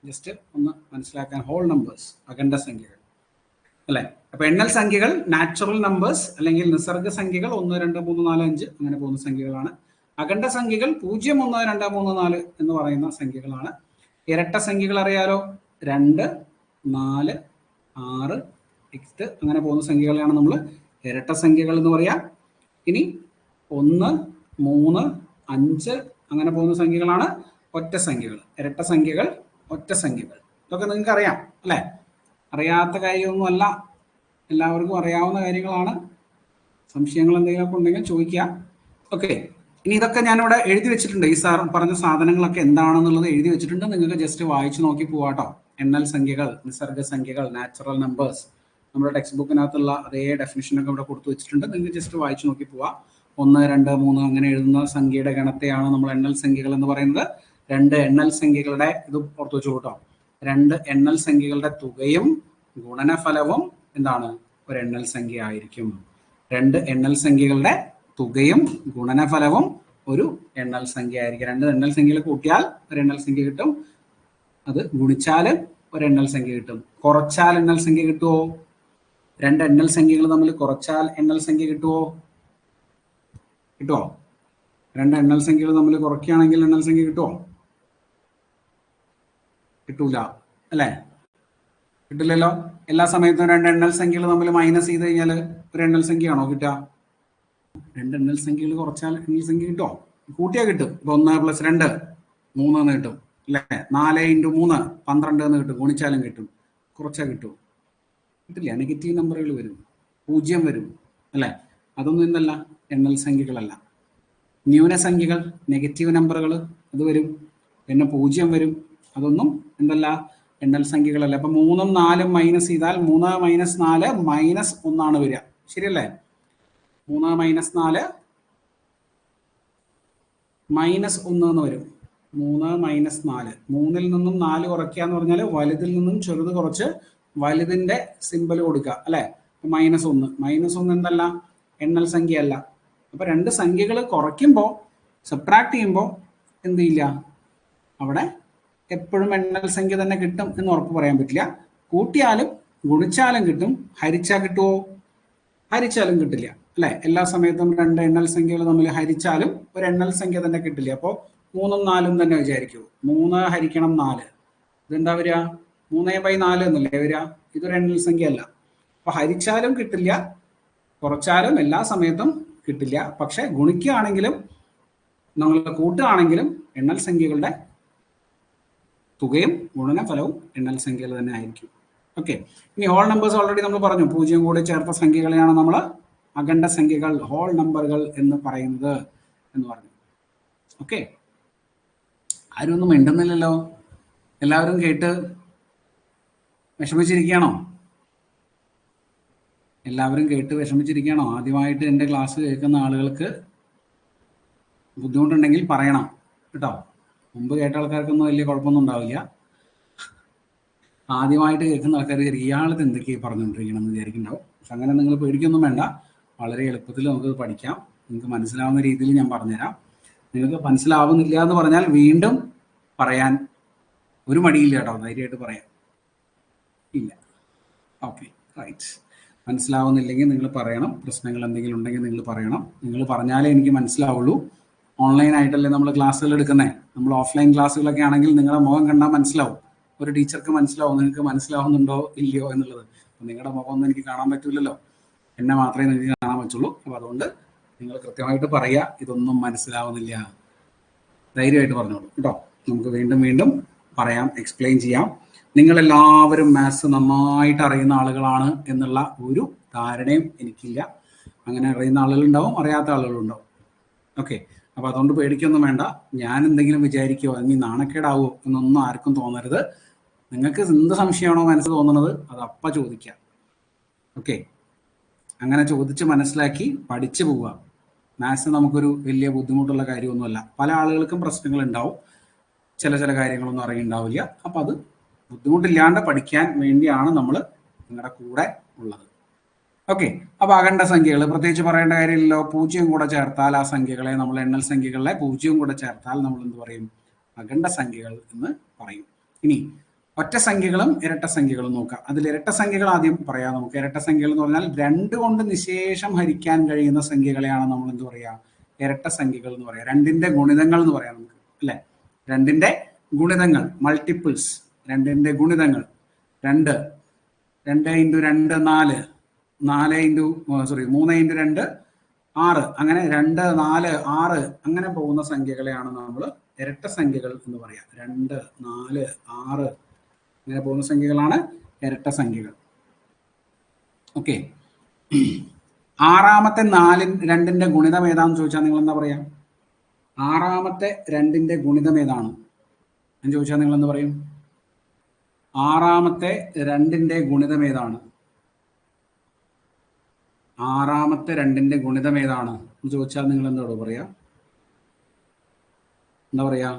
ജസ്റ്റ് ഒന്ന് മനസ്സിലാക്കാൻ. ഹോൾ നമ്പേഴ്സ്, അഖണ്ഡ സംഖ്യകൾ അല്ലെ? അപ്പൊ എണ്ണൽ സംഖ്യകൾ നാച്ചുറൽ നമ്പേഴ്സ് അല്ലെങ്കിൽ നിസർഗ സംഖ്യകൾ 1, 2, 3, 4, 5 അങ്ങനെ പോകുന്ന സംഖ്യകളാണ്. അഖണ്ഡ സംഖ്യകൾ 0, 1, 2, 3, 4 എന്ന് പറയുന്ന സംഖ്യകളാണ്. ഇരട്ട സംഖ്യകൾ അറിയാലോ, 2, 4, 6, 8 അങ്ങനെ പോകുന്ന സംഖ്യകളാണ് നമ്മൾ ഇരട്ട സംഖ്യകൾ എന്ന് പറയാം. ഇനി 1, 3, 5 അങ്ങനെ പോകുന്ന സംഖ്യകളാണ് ഒറ്റ സംഖ്യകൾ. ഇരട്ട സംഖ്യകൾ, ഒറ്റ സംഖ്യകൾ. ഇതൊക്കെ നിങ്ങൾക്ക് അറിയാം അല്ലെ? അറിയാത്ത കാര്യമൊന്നുമല്ല, എല്ലാവർക്കും അറിയാവുന്ന കാര്യങ്ങളാണ്. സംശയങ്ങൾ എന്തെങ്കിലുമൊക്കെ ഉണ്ടെങ്കിൽ ചോദിക്കുക. ഓക്കെ, ഇനി ഇതൊക്കെ ഞാനിവിടെ എഴുതി വെച്ചിട്ടുണ്ട്. ഈ പറഞ്ഞ സാധനങ്ങളൊക്കെ എന്താണെന്നുള്ളത് എഴുതി വെച്ചിട്ടുണ്ട്. നിങ്ങൾക്ക് ജസ്റ്റ് വായിച്ചു നോക്കി പോവാട്ടോ. എണ്ണൽ സംഖ്യകൾ, നിസർഗ സംഖ്യകൾ, നാച്ചുറൽ നമ്പേഴ്സ്, നമ്മുടെ ടെക്സ്റ്റ് ബുക്കിനകത്തുള്ള അതേ ഡെഫിനിഷനൊക്കെ ഇവിടെ കൊടുത്തു വെച്ചിട്ടുണ്ട്. നിങ്ങൾക്ക് ജസ്റ്റ് വായിച്ചു നോക്കി പോവാ. 1, 2, 3 അങ്ങനെ എഴുതുന്ന സംഖ്യയുടെ ഗണത്തെയാണ് നമ്മൾ എണ്ണൽ സംഖ്യകൾ എന്ന് പറയുന്നത്. 2 എണ്ണൽ സംഖ്യകളുടെ ഇത് ഓർത്തു വെച്ചു കേട്ടോ. 2 എണ്ണൽ സംഖ്യകളുടെ തുകയും ഗുണനഫലവും എന്താണ്? ഒരു എണ്ണൽ സംഖ്യ ആയിരിക്കും. 2 എണ്ണൽ സംഖ്യകളുടെ തുകയും ഗുണനഫലവും ഒരു എണ്ണൽ സംഖ്യ ആയിരിക്കും. 2 എണ്ണൽ സംഖ്യകൾ കൂട്ടിയാൽ ഒരു എണ്ണൽ സംഖ്യ കിട്ടും. അത് ഗുണിച്ചാൽ ഒരു എണ്ണൽ സംഖ്യ കിട്ടും. കുറച്ചാൽ എണ്ണൽ സംഖ്യ കിട്ടുമോ? 2 എണ്ണൽ സംഖ്യകൾ തമ്മിൽ കുറച്ചാൽ എണ്ണൽ സംഖ്യ കിട്ടുമോ? 2 എണ്ണൽ സംഖ്യകൾ തമ്മിൽ കുറയ്ക്കുകയാണെങ്കിൽ എണ്ണൽ സംഖ്യ കിട്ടുമോ? കിട്ടൂല അല്ലെ? കിട്ടില്ലല്ലോ. എല്ലാ സമയത്തും 2 എണ്ണൽ സംഖ്യകൾ തമ്മിൽ മൈനസ് ചെയ്ത് കഴിഞ്ഞാൽ ഒരു എണ്ണൽ സംഖ്യയാണോ കിട്ടുക? 2 എണ്ണൽ സംഖ്യകൾ കുറച്ചാൽ എണ്ണൽ സംഖ്യ കിട്ടുമോ? കൂട്ടിയാൽ കിട്ടും. 1 + 2 3 എന്ന് കിട്ടും അല്ലെ? 4 × 3 12 എന്ന് കിട്ടും. ഗുണിച്ചാലും കിട്ടും. കുറച്ചാൽ കിട്ടും? കിട്ടില്ല. നെഗറ്റീവ് നമ്പറുകൾ വരും, 0 വരും അല്ലെ? അതൊന്നും എന്തല്ല? എണ്ണൽ സംഖ്യകളല്ല. ന്യൂനസംഖ്യകൾ, നെഗറ്റീവ് നമ്പറുകൾ അത് വരും. പിന്നെ 0 വരും. അതൊന്നും എന്തല്ല? എണ്ണൽ സംഖ്യകളല്ല. അപ്പൊ 3ഉം 4ഉം മൈനസ് ചെയ്താൽ 3 - 4 -1 വരിക. ശരിയല്ലേ? 3 - 4 -1 എന്ന് വരും. 3 - 4 3ൽ നിന്നും 4 കുറയ്ക്കുക എന്ന് പറഞ്ഞാൽ വലുതിൽ നിന്നും ചെറുത് കുറച്ച് വലുതിന്റെ സിമ്പൽ കൊടുക്കുക അല്ലെ? -1. -1 എന്തല്ല? എണ്ണൽ സംഖ്യയല്ല. അപ്പൊ 2 സംഖ്യകൾ കുറയ്ക്കുമ്പോൾ, സബ്ട്രാക്ട് ചെയ്യുമ്പോൾ എന്ത് ചെയ്യില്ല? അവിടെ എപ്പോഴും എണ്ണൽ സംഖ്യ തന്നെ കിട്ടും എന്ന് ഉറപ്പ് പറയാൻ പറ്റില്ല. കൂട്ടിയാലും ഗുണിച്ചാലും കിട്ടും. ഹരിച്ചാൽ കിട്ടുമോ? ഹരിച്ചാലും കിട്ടില്ല അല്ലെ? എല്ലാ സമയത്തും 2 എണ്ണൽ സംഖ്യകൾ തമ്മിൽ ഹരിച്ചാലും ഒരു എണ്ണൽ സംഖ്യ തന്നെ കിട്ടില്ല. അപ്പോൾ 3ഉം 4ഉം തന്നെ വിചാരിക്കൂ. 3 ഹരിക്കണം 4 ഇതെന്താ വരിക? 3/4 എന്നല്ലേ വരിക? ഇതൊരു എണ്ണൽ സംഖ്യ അല്ല. അപ്പൊ ഹരിച്ചാലും കിട്ടില്ല, കുറച്ചാലും എല്ലാ സമയത്തും കിട്ടില്ല. പക്ഷെ ഗുണിക്കുകയാണെങ്കിലും നമ്മൾ കൂട്ടുകയാണെങ്കിലും എണ്ണൽ സംഖ്യകളുടെ തുകയും ഗുണനഫലവും എണ്ണൽ സംഖ്യകൾ തന്നെ ആയിരിക്കും. ഓക്കെ, ഇനി ഹോൾ നമ്പേഴ്സ് ഓൾറെഡി നമ്മൾ പറഞ്ഞു. 0 കൂടി ചേർത്ത സംഖ്യകളെയാണ് നമ്മൾ അഖണ്ഡ സംഖ്യകൾ, ഹോൾ നമ്പറുകൾ എന്ന് പറയുന്നത് എന്ന് പറഞ്ഞു. ഓക്കെ, ആരും ഒന്നും മിണ്ടുന്നില്ലല്ലോ. എല്ലാവരും കേട്ട് വിഷമിച്ചിരിക്കുകയാണോ? എല്ലാവരും കേട്ട് വിഷമിച്ചിരിക്കുകയാണോ? ആദ്യമായിട്ട് എൻ്റെ ക്ലാസ് കേൾക്കുന്ന ആളുകൾക്ക് ബുദ്ധിമുട്ടുണ്ടെങ്കിൽ പറയണം കേട്ടോ. മുമ്പ് കേട്ട ആൾക്കാർക്കൊന്നും വലിയ കുഴപ്പമൊന്നും ഉണ്ടാവില്ല. ആദ്യമായിട്ട് കേൾക്കുന്ന ആൾക്കാർ ഇയാളത് എന്തൊക്കെയാണ് പറഞ്ഞുകൊണ്ടിരിക്കണം എന്ന് വിചാരിക്കുന്നുണ്ടാവും. പക്ഷെ അങ്ങനെ നിങ്ങൾ പേടിക്കൊന്നും വേണ്ട. വളരെ എളുപ്പത്തിൽ നമുക്ക് പഠിക്കാം. നിങ്ങൾക്ക് മനസ്സിലാവുന്ന രീതിയിൽ ഞാൻ പറഞ്ഞുതരാം. നിങ്ങൾക്ക് മനസ്സിലാവുന്നില്ല എന്ന് പറഞ്ഞാൽ വീണ്ടും പറയാൻ ഒരു മടിയില്ല കേട്ടോ. ധൈര്യമായിട്ട് പറയാം. ഇല്ല, ഓക്കെ, റൈറ്റ്. മനസ്സിലാവുന്നില്ലെങ്കിൽ നിങ്ങൾ പറയണം. പ്രശ്നങ്ങൾ എന്തെങ്കിലും ഉണ്ടെങ്കിൽ നിങ്ങൾ പറയണം. നിങ്ങൾ പറഞ്ഞാലേ എനിക്ക് മനസ്സിലാവുള്ളൂ. ഓൺലൈനായിട്ടല്ലേ നമ്മൾ ക്ലാസ്സുകൾ എടുക്കുന്നത്. നമ്മൾ ഓഫ്ലൈൻ ക്ലാസ്സുകളൊക്കെ ആണെങ്കിൽ നിങ്ങളുടെ മുഖം കണ്ടാൽ മനസ്സിലാവും. ഒരു ടീച്ചർക്ക് മനസ്സിലാവും നിങ്ങൾക്ക് മനസ്സിലാവുന്നുണ്ടോ ഇല്ലയോ എന്നുള്ളത്. അപ്പം നിങ്ങളുടെ മുഖമൊന്നും എനിക്ക് കാണാൻ പറ്റില്ലല്ലോ, എന്നെ മാത്രമേ നിങ്ങൾക്ക് കാണാൻ പറ്റുള്ളൂ. അപ്പോൾ അതുകൊണ്ട് നിങ്ങൾ കൃത്യമായിട്ട് പറയുക, ഇതൊന്നും മനസ്സിലാവുന്നില്ല. ധൈര്യമായിട്ട് പറഞ്ഞോളൂ കേട്ടോ. നമുക്ക് വീണ്ടും വീണ്ടും പറയാം, എക്സ്പ്ലെയിൻ ചെയ്യാം. നിങ്ങളെല്ലാവരും മാത്സ് നന്നായിട്ട് അറിയുന്ന ആളുകളാണ് എന്നുള്ള ഒരു ധാരണയും എനിക്കില്ല. അങ്ങനെ അറിയുന്ന ആളുകളുണ്ടാവും, അറിയാത്ത ആളുകളുണ്ടാവും. ഓക്കെ, അപ്പോൾ അതുകൊണ്ട് പേടിക്കൊന്നും വേണ്ട. ഞാൻ എന്തെങ്കിലും വിചാരിക്കുമോ ഇനി നാണക്കേടാവോ എന്നൊന്നും ആർക്കും തോന്നരുത്. നിങ്ങൾക്ക് എന്ത് സംശയമാണോ മനസ്സ് തോന്നുന്നത് അത് അപ്പം ചോദിക്കാം. ഓക്കെ, അങ്ങനെ ചോദിച്ച് മനസ്സിലാക്കി പഠിച്ചു പോവുക. മാത്സ് നമുക്കൊരു വലിയ ബുദ്ധിമുട്ടുള്ള കാര്യമൊന്നുമല്ല. പല ആളുകൾക്കും പ്രശ്നങ്ങൾ ഉണ്ടാവും, ചില കാര്യങ്ങളൊന്നും അറിയുണ്ടാവില്ല. അപ്പം അത് ബുദ്ധിമുട്ടില്ലാണ്ട് പഠിക്കാൻ വേണ്ടിയാണ് നമ്മൾ നിങ്ങളുടെ കൂടെ ഉള്ളത്. ഓക്കെ, അപ്പോൾ അഖണ്ഡ സംഖ്യകൾ പ്രത്യേകിച്ച് പറയേണ്ട കാര്യമില്ലല്ലോ. 0 കൂടെ ചേർത്താൽ ആ സംഖ്യകളെ നമ്മൾ എണ്ണൽ സംഖ്യകളിലെ 0 കൂടെ ചേർത്താൽ നമ്മൾ എന്ത് പറയും? അഖണ്ഡ സംഖ്യകൾ എന്ന് പറയും. ഇനി ഒറ്റ സംഖ്യകളും ഇരട്ട സംഖ്യകളും നോക്കാം. അതിൽ ഇരട്ട സംഖ്യകൾ ആദ്യം പറയാം നമുക്ക്. ഇരട്ട സംഖ്യകൾ എന്ന് പറഞ്ഞാൽ 2 കൊണ്ട് നിശേഷം ഹരിക്കാൻ കഴിയുന്ന സംഖ്യകളെയാണ് നമ്മൾ എന്ത് പറയുക? ഇരട്ട സംഖ്യകൾ എന്ന് പറയാം. 2ന്റെ ഗുണിതങ്ങൾ എന്ന് പറയാം നമുക്ക്, അല്ലെ? 2ന്റെ ഗുണിതങ്ങൾ, മൾട്ടിപ്പിൾസ്. 2ന്റെ ഗുണിതങ്ങൾ 2 2 × 2 4, 3 × 2 6, അങ്ങനെ 2 4 6 അങ്ങനെ പോകുന്ന സംഖ്യകളെയാണ് നമ്മൾ ഇരട്ട സംഖ്യകൾ എന്ന് പറയാം. 2 4 6 അങ്ങനെ പോകുന്ന സംഖ്യകളാണ് ഇരട്ട സംഖ്യകൾ. ഓക്കെ, ആറാമത്തെ 2ന്റെ ഗുണിതം ഏതാണെന്ന് ചോദിച്ചാൽ നിങ്ങൾ എന്താ പറയാ? ആറാമത്തെ 2ന്റെ ഗുണിതം ഏതാണ് എന്ന് ചോദിച്ചാൽ നിങ്ങൾ എന്ത് പറയും? ആറാമത്തെ 2ന്റെ ഗുണിതം ഏതാണ്? ആറാമത്തെ 2ന്റെ ഗുണിതം ഏതാണ് എന്ന് ചോദിച്ചാൽ നിങ്ങൾ എന്താണോ പറയാ? എന്താ പറയാ?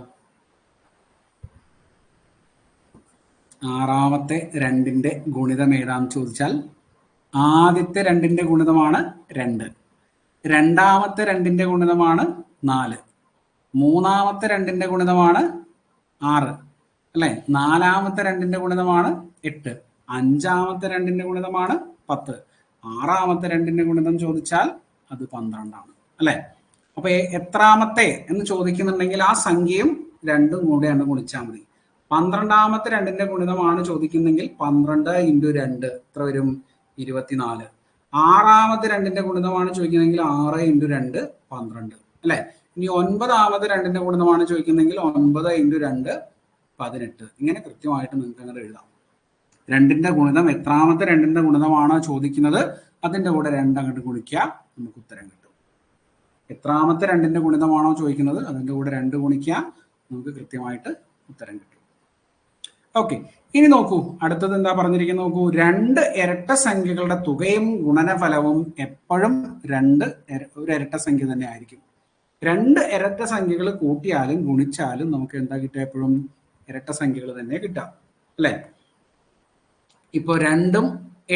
ആറാമത്തെ 2ന്റെ ഗുണിതം ഏതാന്ന് ചോദിച്ചാൽ ആദ്യത്തെ 2ന്റെ ഗുണിതമാണ് 2, രണ്ടാമത്തെ 2ന്റെ ഗുണിതമാണ് 4, മൂന്നാമത്തെ 2ന്റെ ഗുണിതമാണ് 6, അല്ലെ? നാലാമത്തെ 2ന്റെ ഗുണിതമാണ് 8, അഞ്ചാമത്തെ 2ന്റെ ഗുണിതമാണ് 10, ആറാമത്തെ 2ന്റെ ഗുണിതം ചോദിച്ചാൽ അത് 12 ആണ്, അല്ലെ? അപ്പൊ എത്രാമത്തെ എന്ന് ചോദിക്കുന്നുണ്ടെങ്കിൽ ആ സംഖ്യയും 2ഉം കൂടെയാണ് ഗുണിച്ചാൽ മതി. 12ാമത്തെ 2ന്റെ ഗുണിതമാണ് ചോദിക്കുന്നെങ്കിൽ 12 × 2 എത്ര വരും? 24. ആറാമത്തെ 2ന്റെ ഗുണിതമാണ് ചോദിക്കുന്നെങ്കിൽ 6 × 2 12, അല്ലെ? ഇനി 9ാമത്തെ 2ന്റെ ഗുണിതമാണ് ചോദിക്കുന്നെങ്കിൽ 9 × 2 18. ഇങ്ങനെ കൃത്യമായിട്ട് നിങ്ങൾക്ക് അങ്ങനെ എഴുതാം. 2ന്റെ ഗുണിതം എത്രാമത്തെ 2ന്റെ ഗുണിതമാണോ ചോദിക്കുന്നത് അതിന്റെ കൂടെ 2 അങ്ങോട്ട് ഗുണിക്കുക, നമുക്ക് ഉത്തരം കിട്ടും. എത്രാമത്തെ 2ന്റെ ഗുണിതമാണോ ചോദിക്കുന്നത് അതിന്റെ കൂടെ 2 ഗുണിക്കുക, നമുക്ക് കൃത്യമായിട്ട് ഉത്തരം കിട്ടും. ഓക്കെ, ഇനി നോക്കൂ, അടുത്തത് എന്താ പറഞ്ഞിരിക്കുന്നത് നോക്കൂ. 2 ഇരട്ട സംഖ്യകളുടെ തുകയും ഗുണനഫലവും എപ്പോഴും ഒരു ഇരട്ട സംഖ്യ തന്നെ ആയിരിക്കും. 2 ഇരട്ട സംഖ്യകൾ കൂട്ടിയാലും ഗുണിച്ചാലും നമുക്ക് എന്താ കിട്ടുക? എപ്പോഴും ഇരട്ട സംഖ്യകൾ തന്നെ കിട്ടാം, അല്ലെ? ഇപ്പൊ 2ഉം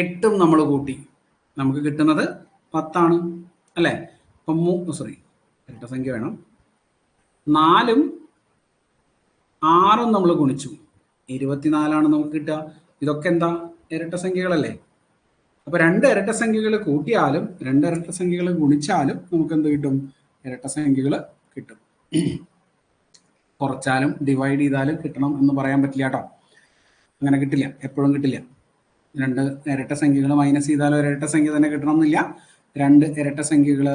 8ഉം നമ്മൾ കൂട്ടി നമുക്ക് കിട്ടുന്നത് 10 ആണ്, അല്ലെ? ഇപ്പൊ ഇരട്ട സംഖ്യ വേണം. 4ഉം 6ഉം നമ്മൾ ഗുണിച്ചു 24 നമുക്ക് കിട്ടുക. ഇതൊക്കെ എന്താ? ഇരട്ട സംഖ്യകളല്ലേ? അപ്പൊ 2 ഇരട്ട സംഖ്യകൾ കൂട്ടിയാലും 2 ഇരട്ട സംഖ്യകൾ ഗുണിച്ചാലും നമുക്ക് എന്ത് കിട്ടും? ഇരട്ട സംഖ്യകൾ കിട്ടും. കുറച്ചാലും ഡിവൈഡ് ചെയ്താലും കിട്ടണം എന്ന് പറയാൻ പറ്റില്ല കേട്ടോ. അങ്ങനെ കിട്ടില്ല, എപ്പോഴും കിട്ടില്ല. 2 ഇരട്ട സംഖ്യകൾ മൈനസ് ചെയ്താലും ഒരു ഇരട്ട സംഖ്യ തന്നെ കിട്ടണം എന്നില്ല. 2 ഇരട്ട സംഖ്യകൾ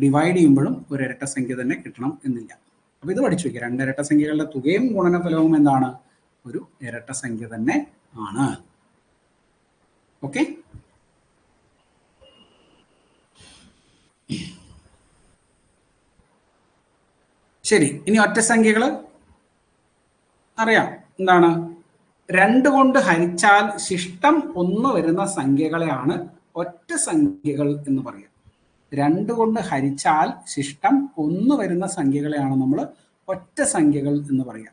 ഡിവൈഡ് ചെയ്യുമ്പോഴും ഒരു ഇരട്ട സംഖ്യ തന്നെ കിട്ടണം എന്നില്ല. അപ്പൊ ഇത് പഠിച്ചു വയ്ക്കുക. 2 ഇരട്ട സംഖ്യകളുടെ തുകയും ഗുണനഫലവും എന്താണ്? ഒരു ഇരട്ട സംഖ്യ തന്നെ ആണ്. ഓക്കെ, ശരി. ഇനി ഒറ്റ സംഖ്യകൾ അറിയാം എന്താണ്? 2 കൊണ്ട് ഹരിച്ചാൽ ശിഷ്ടം 1 വരുന്ന സംഖ്യകളെയാണ് ഒറ്റ സംഖ്യകൾ എന്ന് പറയുക. 2 കൊണ്ട് ഹരിച്ചാൽ ശിഷ്ടം 1 വരുന്ന സംഖ്യകളെയാണ് നമ്മൾ ഒറ്റ സംഖ്യകൾ എന്ന് പറയുക.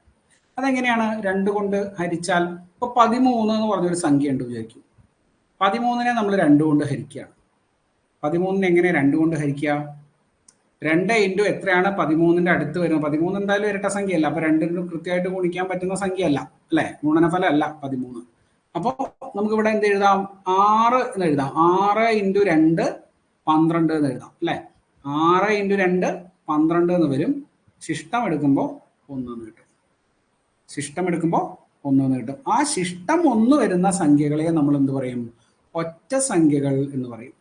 അതെങ്ങനെയാണ് 2 കൊണ്ട് ഹരിച്ചാൽ? ഇപ്പൊ 13 എന്ന് പറഞ്ഞൊരു സംഖ്യ ഉണ്ട് വിചാരിക്കും. 13നെ നമ്മൾ 2 കൊണ്ട് ഹരിക്കുകയാണ്. 13നെ എങ്ങനെ 2 കൊണ്ട് ഹരിക്കുക? 2 × എത്രയാണ് 13ന്റെ അടുത്ത് വരുന്നത്? 13 എന്തായാലും ഇരട്ട സംഖ്യയല്ല, അപ്പൊ 2 കൃത്യമായിട്ട് ഗുണിക്കാൻ പറ്റുന്ന സംഖ്യയല്ല, അല്ലെ? ഗുണനഫലം അല്ല 13. അപ്പൊ നമുക്ക് ഇവിടെ എന്ത് എഴുതാം? 6 എന്ന് എഴുതാം. 6 × 2 12 എന്ന് എഴുതാം, അല്ലെ? 6 × 2 12 എന്ന് വരും. ശിഷ്ടം എടുക്കുമ്പോൾ 1 എന്ന് കിട്ടും. ശിഷ്ടം എടുക്കുമ്പോൾ 1 എന്ന് കിട്ടും. ആ ശിഷ്ടം 1 വരുന്ന സംഖ്യകളെ നമ്മൾ എന്ത് പറയും? ഒറ്റ സംഖ്യകൾ എന്ന് പറയും.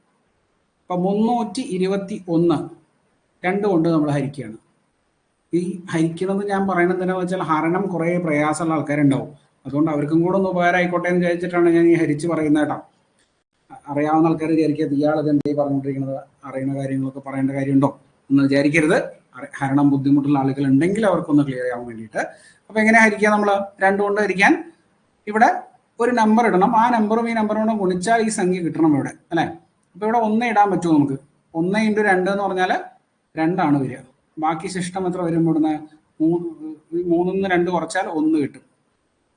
ഇപ്പൊ 321 2 കൊണ്ട് നമ്മൾ ഹരിക്കുകയാണ്. ഈ ഹരിക്കണമെന്ന് ഞാൻ പറയുന്നത് എന്താണെന്ന് വെച്ചാൽ ഹരണം കുറേ പ്രയാസമുള്ള ആൾക്കാരുണ്ടാവും. അതുകൊണ്ട് അവർക്കും കൂടെ ഒന്ന് ഉപകാരമായിക്കോട്ടെ എന്ന് വിചാരിച്ചിട്ടാണ് ഞാൻ ഈ ഹരിച്ച് പറയുന്നത് കേട്ടോ. അറിയാവുന്ന ആൾക്കാർ വിചാരിക്കരുത് ഇയാളത് എന്തേ പറഞ്ഞുകൊണ്ടിരിക്കുന്നത്, അറിയുന്ന കാര്യങ്ങളൊക്കെ പറയേണ്ട കാര്യമുണ്ടോ എന്ന് വിചാരിക്കരുത്. ഹരണം ബുദ്ധിമുട്ടുള്ള ആളുകൾ ഉണ്ടെങ്കിൽ അവർക്കൊന്ന് ക്ലിയർ ചെയ്യാൻ വേണ്ടിയിട്ട്. അപ്പോൾ എങ്ങനെ ഹരിക്കുക? നമ്മൾ 2 കൊണ്ട് ഹരിക്കാൻ ഇവിടെ ഒരു നമ്പർ ഇടണം. ആ നമ്പറും ഈ നമ്പറും കൂടെ ഗുണിച്ചാൽ ഈ സംഖ്യ കിട്ടണം ഇവിടെ, അല്ലേ? അപ്പോൾ ഇവിടെ 1 ഇടാൻ പറ്റുമോ നമുക്ക്? 1 × 2 എന്ന് പറഞ്ഞാൽ 2 വരിക. ബാക്കി ശിഷ്ടം എത്ര വരും? ഇവിടുന്ന് 3 ന്ന് 2 കുറച്ചാൽ 1 കിട്ടും.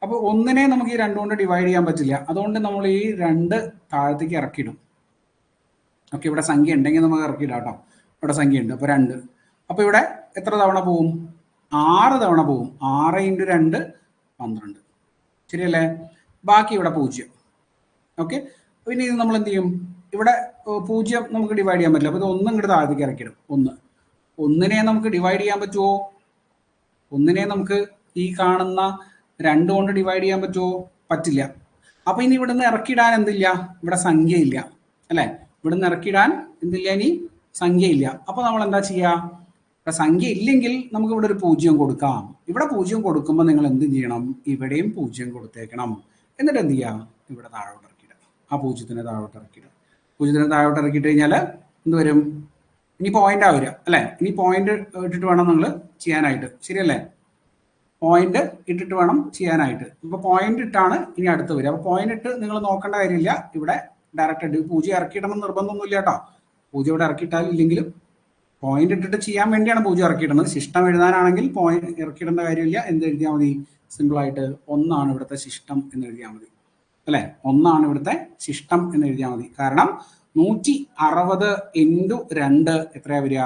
അപ്പോൾ 1നെ നമുക്ക് ഈ 2 കൊണ്ട് ഡിവൈഡ് ചെയ്യാൻ പറ്റില്ല. അതുകൊണ്ട് നമ്മൾ ഈ 2 താഴത്തേക്ക് ഇറക്കിയിടും. ഓക്കെ, ഇവിടെ സംഖ്യ ഉണ്ടെങ്കിൽ നമുക്ക് ഇറക്കിയിടാം കേട്ടോ. ഇവിടെ സംഖ്യ ഉണ്ട്, അപ്പോൾ 2. അപ്പോൾ ഇവിടെ എത്ര തവണ പോവും? 6 തവണ പോവും. 6 × 2 12. ശരിയല്ലേ? ബാക്കി ഇവിടെ 0. ഓക്കെ, പിന്നെ ഇത് നമ്മൾ എന്ത് ചെയ്യും? ഇവിടെ 0 നമുക്ക് ഡിവൈഡ് ചെയ്യാൻ പറ്റില്ല. അപ്പോൾ ഇത് 1 ഇങ്ങോട്ട് താഴത്തേക്ക് ഇറക്കിയിടും. 1നെ നമുക്ക് ഡിവൈഡ് ചെയ്യാൻ പറ്റുമോ? 1നെ നമുക്ക് ഈ കാണുന്ന 2 കൊണ്ട് ഡിവൈഡ് ചെയ്യാൻ പറ്റുമോ? പറ്റില്ല. അപ്പൊ ഇനി ഇവിടുന്ന് ഇറക്കിയിടാൻ എന്തില്ല? ഇവിടെ സംഖ്യ ഇല്ല, അല്ലെ? ഇവിടുന്ന് ഇറക്കിയിടാൻ എന്തില്ല? ഇനി സംഖ്യ ഇല്ല. അപ്പൊ നമ്മൾ എന്താ ചെയ്യുക? ഇവിടെ സംഖ്യ ഇല്ലെങ്കിൽ നമുക്ക് ഇവിടെ ഒരു 0 കൊടുക്കാം. ഇവിടെ 0 കൊടുക്കുമ്പോൾ നിങ്ങൾ എന്ത് ചെയ്യണം? ഇവിടെയും 0 കൊടുത്തേക്കണം. എന്നിട്ട് എന്ത് ചെയ്യാം? ഇവിടെ താഴോട്ട് ഇറക്കിയിടുക. ആ 0നെ താഴോട്ട് ഇറക്കിയിടുക. 0നെ താഴോട്ട് ഇറക്കിയിട്ട് കഴിഞ്ഞാൽ എന്ത് വരും? ഇനി പോയിന്റ് വരിക, അല്ലെ? ഇനി പോയിന്റ് ഇട്ടിട്ട് വേണം നിങ്ങൾ ചെയ്യാനായിട്ട്. ശരിയല്ലേ? പോയിന്റ് ഇട്ടിട്ട് വേണം ചെയ്യാനായിട്ട്. ഇപ്പൊ പോയിന്റ് ഇട്ടാണ് ഇനി അടുത്ത് വരിക. അപ്പൊ പോയിന്റ് ഇട്ട് നിങ്ങൾ നോക്കേണ്ട കാര്യമില്ല. ഇവിടെ ഡയറക്റ്റ് 0 ഇറക്കിയിടണം നിർബന്ധമൊന്നുമില്ല കേട്ടോ. 0 ഇവിടെ ഇറക്കിയിട്ടാലും ഇല്ലെങ്കിലും പോയിന്റ് ഇട്ടിട്ട് ചെയ്യാൻ വേണ്ടിയാണ് 0 ഇറക്കിയിടുന്നത്. ശിഷ്ടം എഴുതാനാണെങ്കിൽ പോയിന്റ് ഇറക്കിയിടേണ്ട കാര്യമില്ല. എന്ത് എഴുതിയാൽ മതി? സിമ്പിൾ ആയിട്ട് 1 ഇവിടുത്തെ ശിഷ്ടം എന്ന് എഴുതിയാൽ മതി, അല്ലെ? 1 ഇവിടുത്തെ ശിഷ്ടം എന്ന് എഴുതിയാൽ മതി. കാരണം 160 × 2 എത്രയാ വരിക?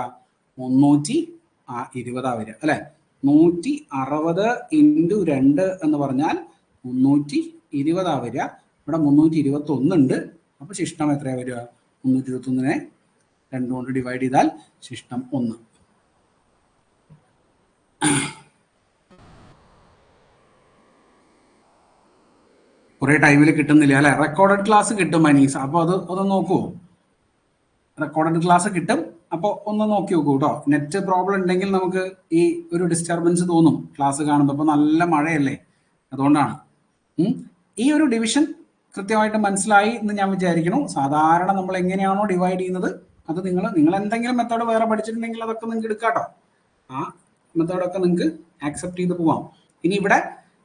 320 വരിക, അല്ലെ? 160 × 2 എന്ന് പറഞ്ഞാൽ 320 വരിക. ഇവിടെ 321 ഉണ്ട്. അപ്പൊ ശിഷ്ടം എത്രയാ വരിക? 321നെ 2 കൊണ്ട് ഡിവൈഡ് ചെയ്താൽ ശിഷ്ടം 1. കുറെ ടൈമിൽ കിട്ടുന്നില്ല, അല്ലെ? റെക്കോർഡഡ് ക്ലാസ് കിട്ടും മനീസ്. അപ്പോൾ അത് നോക്കൂ. റെക്കോർഡഡ് ക്ലാസ് കിട്ടും. അപ്പോൾ ഒന്ന് നോക്കി നോക്കൂ കേട്ടോ. നെറ്റ് പ്രോബ്ലം ഉണ്ടെങ്കിൽ നമുക്ക് ഈ ഒരു ഡിസ്റ്റർബൻസ് തോന്നും ക്ലാസ് കാണുമ്പോൾ. അപ്പോൾ നല്ല മഴയല്ലേ, അതുകൊണ്ടാണ്. ഈ ഒരു ഡിവിഷൻ കൃത്യമായിട്ട് മനസ്സിലായി എന്ന് ഞാൻ വിചാരിക്കണം. സാധാരണ നമ്മൾ എങ്ങനെയാണോ ഡിവൈഡ് ചെയ്യുന്നത് അത് നിങ്ങൾ എന്തെങ്കിലും മെത്തേഡ് വേറെ പഠിച്ചിട്ടുണ്ടെങ്കിൽ അതൊക്കെ നിങ്ങൾക്ക് എടുക്കാട്ടോ. ആ മെത്തേഡൊക്കെ നിങ്ങൾക്ക് ആക്സെപ്റ്റ് ചെയ്ത് പോവാം. ഇനി ഇവിടെ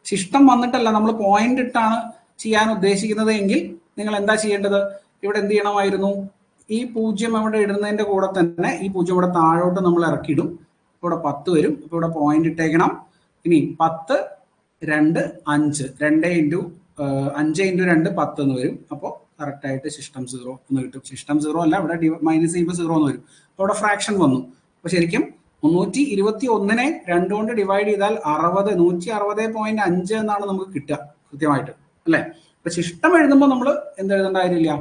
ശിഷ്ടം വന്നിട്ടല്ല, നമ്മൾ പോയിന്റ് ഇട്ടാണ് ചെയ്യാൻ ഉദ്ദേശിക്കുന്നത് എങ്കിൽ നിങ്ങൾ എന്താ ചെയ്യേണ്ടത്? ഇവിടെ എന്ത് ചെയ്യണമായിരുന്നു? ഈ 0 അവിടെ ഇടുന്നതിന്റെ കൂടെ തന്നെ ഈ 0 ഇവിടെ താഴോട്ട് നമ്മൾ ഇറക്കിയിടും. ഇവിടെ 10 വരും. അപ്പോൾ ഇവിടെ പോയിന്റ് ഇട്ടേക്കണം. ഇനി 10 2 5 2 5 × 2 10 എന്ന് വരും. അപ്പോൾ കറക്റ്റ് ആയിട്ട് ശിഷ്ടം 0 എന്ന് കിട്ടും. ശിഷ്ടം 0 അല്ല, ഇവിടെ മൈനസ് ചെയ്യുമ്പോൾ 0 എന്ന് വരും. അപ്പോൾ ഇവിടെ ഫ്രാക്ഷൻ വന്നു. അപ്പോൾ ശരിക്കും 321നെ 2 കൊണ്ട് ഡിവൈഡ് ചെയ്താൽ 160.5 എന്നാണ് നമുക്ക് കിട്ടുക കൃത്യമായിട്ട്, അല്ലെ? അപ്പൊ ശിഷ്ടം എഴുതുമ്പോൾ നമ്മൾ എന്ത് എഴുതേണ്ട കാര്യമില്ല.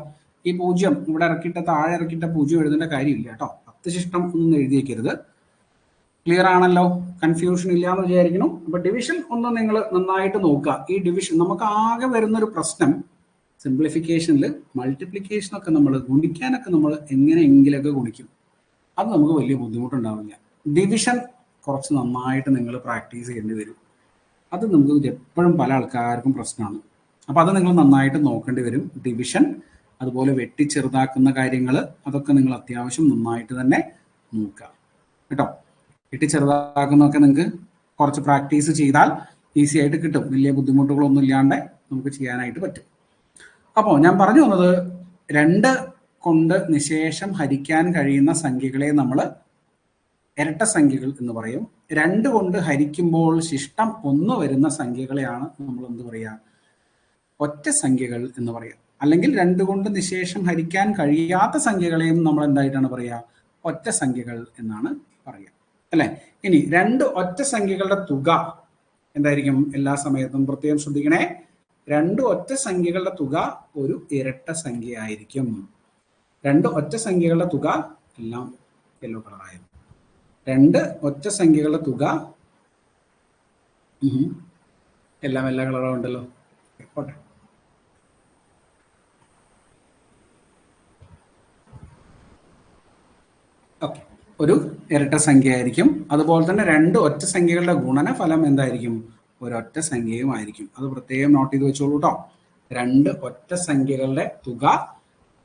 ഈ 0 ഇവിടെ ഇറക്കിയിട്ട് താഴെ ഇറക്കിയിട്ട് 0 എഴുതേണ്ട കാര്യമില്ല കേട്ടോ. 10 ശിഷ്ടം ഒന്നും എഴുതിയേക്കരുത്. ക്ലിയർ ആണല്ലോ? കൺഫ്യൂഷൻ ഇല്ല എന്ന് വിചാരിക്കണം. അപ്പൊ ഡിവിഷൻ ഒന്ന് നിങ്ങൾ നന്നായിട്ട് നോക്കുക. ഈ ഡിവിഷൻ നമുക്ക് ആകെ വരുന്നൊരു പ്രശ്നം സിംപ്ലിഫിക്കേഷനിൽ മൾട്ടിപ്ലിക്കേഷനൊക്കെ നമ്മൾ ഗുണിക്കാനൊക്കെ നമ്മൾ എങ്ങനെയെങ്കിലൊക്കെ ഗുണിക്കും. അത് നമുക്ക് വലിയ ബുദ്ധിമുട്ടുണ്ടാവില്ല. ഡിവിഷൻ കുറച്ച് നന്നായിട്ട് നിങ്ങൾ പ്രാക്ടീസ് ചെയ്യേണ്ടി വരും. അത് നമുക്ക് എപ്പോഴും പല ആൾക്കാർക്കും പ്രശ്നമാണ്. അപ്പോൾ അത് നിങ്ങൾ നന്നായിട്ട് നോക്കേണ്ടി വരും. ഡിവിഷൻ, അതുപോലെ വെട്ടി ചെറുതാക്കുന്ന കാര്യങ്ങൾ, അതൊക്കെ നിങ്ങൾ അത്യാവശ്യം നന്നായിട്ട് തന്നെ നോക്കുക കേട്ടോ. വെട്ടി ചെറുതാക്കുന്നതൊക്കെ നിങ്ങൾക്ക് കുറച്ച് പ്രാക്ടീസ് ചെയ്താൽ ഈസി ആയിട്ട് കിട്ടും. വലിയ ബുദ്ധിമുട്ടുകളൊന്നും ഇല്ലാണ്ട് നമുക്ക് ചെയ്യാനായിട്ട് പറ്റും. അപ്പോൾ ഞാൻ പറഞ്ഞു വന്നത് 2 കൊണ്ട് നിശേഷം ഹരിക്കാൻ കഴിയുന്ന സംഖ്യകളെ നമ്മൾ ഇരട്ട സംഖ്യകൾ എന്ന് പറയും. 2 കൊണ്ട് ഹരിക്കുമ്പോൾ ശിഷ്ടം 1 വരുന്ന സംഖ്യകളെയാണ് നമ്മൾ എന്ത് പറയുക? ഒറ്റ സംഖ്യകൾ എന്ന് പറയാം. അല്ലെങ്കിൽ 2 കൊണ്ട് നിശേഷം ഹരിക്കാൻ കഴിയാത്ത സംഖ്യകളെയും നമ്മൾ എന്തായിട്ടാണ് പറയുക? ഒറ്റ സംഖ്യകൾ എന്നാണ് പറയുക, അല്ലെ? ഇനി 2 ഒറ്റ സംഖ്യകളുടെ തുക എന്തായിരിക്കും? എല്ലാ സമയത്തും പ്രത്യേകം ശ്രദ്ധിക്കണേ. 2 ഒറ്റ സംഖ്യകളുടെ തുക ഒരു ഇരട്ട സംഖ്യയായിരിക്കും. 2 ഒറ്റ സംഖ്യകളുടെ തുക എല്ലാം യെല്ലോ കളറായിരുന്നു. 2 ഒറ്റ സംഖ്യകളുടെ തുക എല്ലാം എല്ലാ കളറും ഉണ്ടല്ലോ. പോട്ടെ. ഓക്കെ, ഒരു ഇരട്ട സംഖ്യ ആയിരിക്കും. അതുപോലെ തന്നെ രണ്ട് ഒറ്റ സംഖ്യകളുടെ ഗുണനഫലം എന്തായിരിക്കും? ഒരൊറ്റ സംഖ്യയും ആയിരിക്കും. അത് പ്രത്യേകം നോട്ട് ചെയ്ത് വെച്ചോളൂ കേട്ടോ. രണ്ട് ഒറ്റ സംഖ്യകളുടെ തുക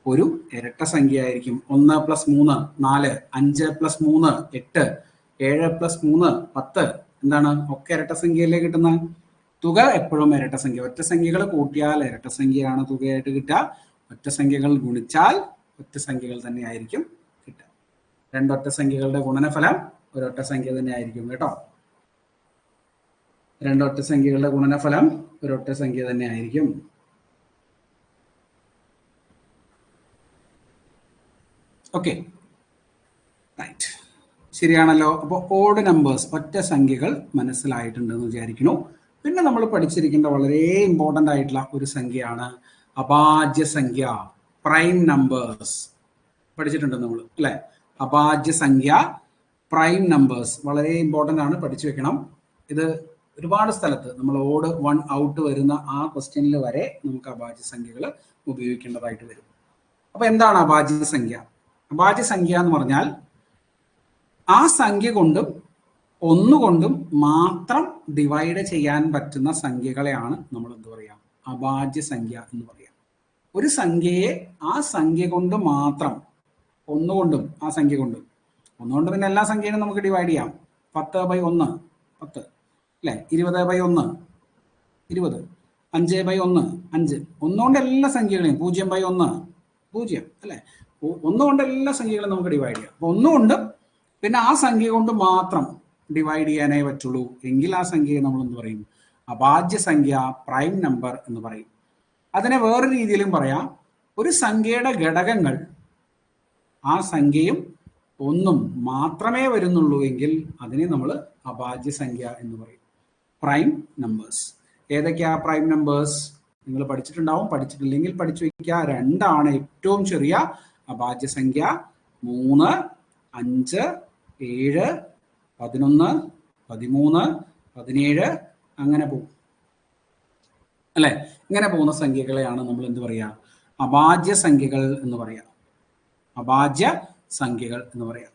ഒരു ഇരട്ട സംഖ്യ ആയിരിക്കും. 1 + 3 4, 5 + 3 8, 7 + 3 10. എന്താണ്? ഒക്കെ ഇരട്ട സംഖ്യയിലേ കിട്ടുന്ന തുക എപ്പോഴും ഇരട്ട സംഖ്യ. ഒറ്റ സംഖ്യകൾ കൂട്ടിയാൽ ഇരട്ട സംഖ്യയാണ് തുകയായിട്ട് കിട്ടുക. ഒറ്റ സംഖ്യകൾ ഗുണിച്ചാൽ ഒറ്റ സംഖ്യകൾ തന്നെ ആയിരിക്കും കിട്ടുക. രണ്ടൊറ്റ സംഖ്യകളുടെ ഗുണനഫലം ഒരൊറ്റ സംഖ്യ തന്നെ ആയിരിക്കും കേട്ടോ. രണ്ടൊറ്റ സംഖ്യകളുടെ ഗുണനഫലം ഒരൊറ്റ സംഖ്യ തന്നെ ആയിരിക്കും. ഓക്കെ, റൈറ്റ്, ശരിയാണല്ലോ. അപ്പോൾ ഓഡ് നമ്പേഴ്സ്, ഒറ്റ സംഖ്യകൾ മനസ്സിലായിട്ടുണ്ടെന്ന് വിചാരിക്കുന്നു. പിന്നെ നമ്മൾ പഠിച്ചിരിക്കേണ്ട വളരെ ഇമ്പോർട്ടൻ്റ് ആയിട്ടുള്ള ഒരു സംഖ്യയാണ് അഭാജ്യ സംഖ്യ, പ്രൈം നമ്പേഴ്സ്. പഠിച്ചിട്ടുണ്ട് നമ്മൾ അല്ലെ? അഭാജ്യ സംഖ്യ, പ്രൈം നമ്പേഴ്സ് വളരെ ഇമ്പോർട്ടൻ്റ് ആണ്, പഠിച്ചു വെക്കണം. ഇത് ഒരുപാട് സ്ഥലത്ത് നമ്മൾ ഓഡ് 1 ഔട്ട് വരുന്ന ആ ക്വസ്റ്റ്യനിൽ വരെ നമുക്ക് അഭാജ്യ സംഖ്യകൾ ഉപയോഗിക്കേണ്ടതായിട്ട് വരും. അപ്പൊ എന്താണ് അഭാജ്യ സംഖ്യ? അഭാജ്യ സംഖ്യ എന്ന് പറഞ്ഞാൽ ആ സംഖ്യ കൊണ്ടും ഒന്നുകൊണ്ടും മാത്രം ഡിവൈഡ് ചെയ്യാൻ പറ്റുന്ന സംഖ്യകളെയാണ് നമ്മൾ എന്ത് പറയാം? അഭാജ്യ സംഖ്യ എന്ന് പറയാം. ഒരു സംഖ്യയെ ആ സംഖ്യ കൊണ്ട് മാത്രം, ഒന്നുകൊണ്ടും ആ സംഖ്യ കൊണ്ട്, ഒന്നുകൊണ്ട് പിന്നെ എല്ലാ സംഖ്യയും നമുക്ക് ഡിവൈഡ് ചെയ്യാം. 10/1 10 അല്ലെ? 20/1 20, 5/1 5. ഒന്നുകൊണ്ട് എല്ലാ സംഖ്യകളെയും 0/1 0 അല്ലെ? ഒന്നുകൊണ്ട് എല്ലാ സംഖ്യകളും നമുക്ക് ഡിവൈഡ് ചെയ്യാം. അപ്പൊ ഒന്നുകൊണ്ട് പിന്നെ ആ സംഖ്യ കൊണ്ട് മാത്രം ഡിവൈഡ് ചെയ്യാനേ പറ്റുള്ളൂ എങ്കിൽ ആ സംഖ്യയെ നമ്മൾ എന്ത് പറയും? അഭാജ്യ സംഖ്യ, പ്രൈം നമ്പർ എന്ന് പറയും. അതിനെ വേറെ രീതിയിലും പറയാം. ഒരു സംഖ്യയുടെ ഘടകങ്ങൾ ആ സംഖ്യയും ഒന്നും മാത്രമേ വരുന്നുള്ളൂ എങ്കിൽ അതിനെ നമ്മൾ അഭാജ്യ സംഖ്യ എന്ന് പറയും. പ്രൈം നമ്പേഴ്സ് ഏതൊക്കെയാ പ്രൈം നമ്പേഴ്സ്? നിങ്ങൾ പഠിച്ചിട്ടുണ്ടാവും, പഠിച്ചിട്ടില്ലെങ്കിൽ പഠിച്ചു വയ്ക്കുക. 2 ആണ് ഏറ്റവും ചെറിയ അഭാജ്യ സംഖ്യ. 3, 5, 7, 11, 13, 17 അങ്ങനെ പോകും അല്ലെ? ഇങ്ങനെ പോകുന്ന സംഖ്യകളെയാണ് നമ്മൾ എന്ത് പറയാ? അഭാജ്യ സംഖ്യകൾ എന്ന് പറയാം. അഭാജ്യ സംഖ്യകൾ എന്ന് പറയാം.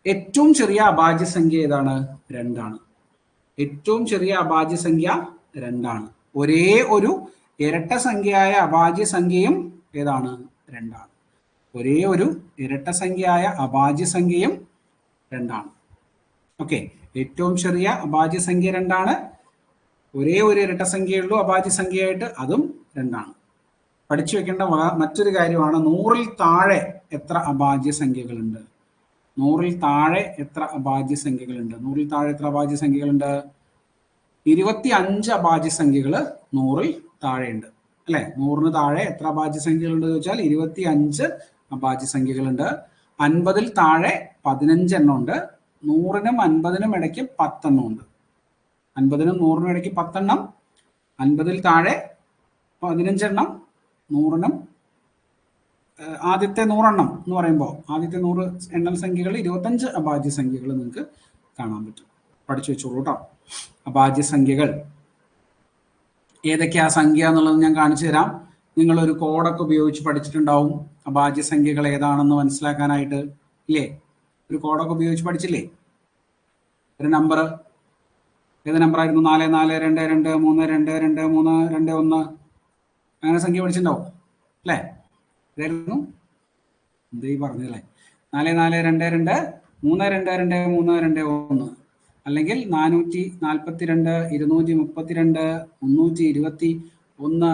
ഏറ്റവും ചെറിയ അഭാജ്യ സംഖ്യ ഏതാണ്? 2 ആണ്. ഏറ്റവും ചെറിയ അഭാജ്യ സംഖ്യ 2 ആണ്. ഒരേ ഒരു ഇരട്ട സംഖ്യയായ അഭാജ്യ സംഖ്യയും ഏതാണ്? 2 ആണ്. ഒരേ ഒരു ഇരട്ട സംഖ്യയായ അഭാജ്യ സംഖ്യയും 2 ആണ്. ഓക്കെ, ഏറ്റവും ചെറിയ അഭാജ്യ സംഖ്യ 2 ആണ്. ഒരേ ഒരു ഇരട്ട സംഖ്യയുള്ളൂ അഭാജ്യ സംഖ്യയായിട്ട്, അതും 2 ആണ്. പഠിച്ചു വെക്കേണ്ട മറ്റൊരു കാര്യമാണ് 100ൽ താഴെ എത്ര അഭാജ്യ സംഖ്യകളുണ്ട്? 100ൽ താഴെ എത്ര അഭാജ്യ സംഖ്യകളുണ്ട്? 100ൽ താഴെ എത്ര അഭാജ്യ സംഖ്യകളുണ്ട്? 25 അഭാജ്യ സംഖ്യകൾ 100ൽ താഴെയുണ്ട് അല്ലെ? 100ന് താഴെ എത്ര അഭാജ്യ സംഖ്യകളുണ്ട് ചോദിച്ചാൽ 25 അഭാജ്യ സംഖ്യകളുണ്ട്. 50ൽ താഴെ 15 എണ്ണം ഉണ്ട്. 100നും 50നും ഇടയ്ക്ക് 10 എണ്ണം ഉണ്ട്. 50നും 100നും ഇടയ്ക്ക് 10 എണ്ണം, 50ൽ താഴെ 15 എണ്ണം, 100നും ആദ്യത്തെ 100 എണ്ണം എന്ന് പറയുമ്പോൾ ആദ്യത്തെ 100 എണ്ണൽ സംഖ്യകൾ 25 അഭാജ്യ സംഖ്യകൾ നിങ്ങൾക്ക് കാണാൻ പറ്റും. പഠിച്ചു വെച്ചോളൂ കേട്ടോ. അഭാജ്യ സംഖ്യകൾ ഏതൊക്കെയാ സംഖ്യ എന്നുള്ളത് ഞാൻ കാണിച്ചു തരാം. നിങ്ങളൊരു കോഡൊക്കെ ഉപയോഗിച്ച് പഠിച്ചിട്ടുണ്ടാവും അഭാജ്യ സംഖ്യകൾ ഏതാണെന്ന് മനസ്സിലാക്കാനായിട്ട് ഇല്ലേ? ഒരു കോഡൊക്കെ ഉപയോഗിച്ച് പഠിച്ചില്ലേ? ഒരു നമ്പർ, ഏത് നമ്പറായിരുന്നു? 4 4 2 2 3 2 2 3 2 1 അങ്ങനെ സംഖ്യ പഠിച്ചിട്ടുണ്ടാവും അല്ലേ? ഇതായിരുന്നു എന്തേ പറഞ്ഞല്ലേ? 4 4 2 2 3 2 2 3 2 1 അല്ലെങ്കിൽ 442 232 321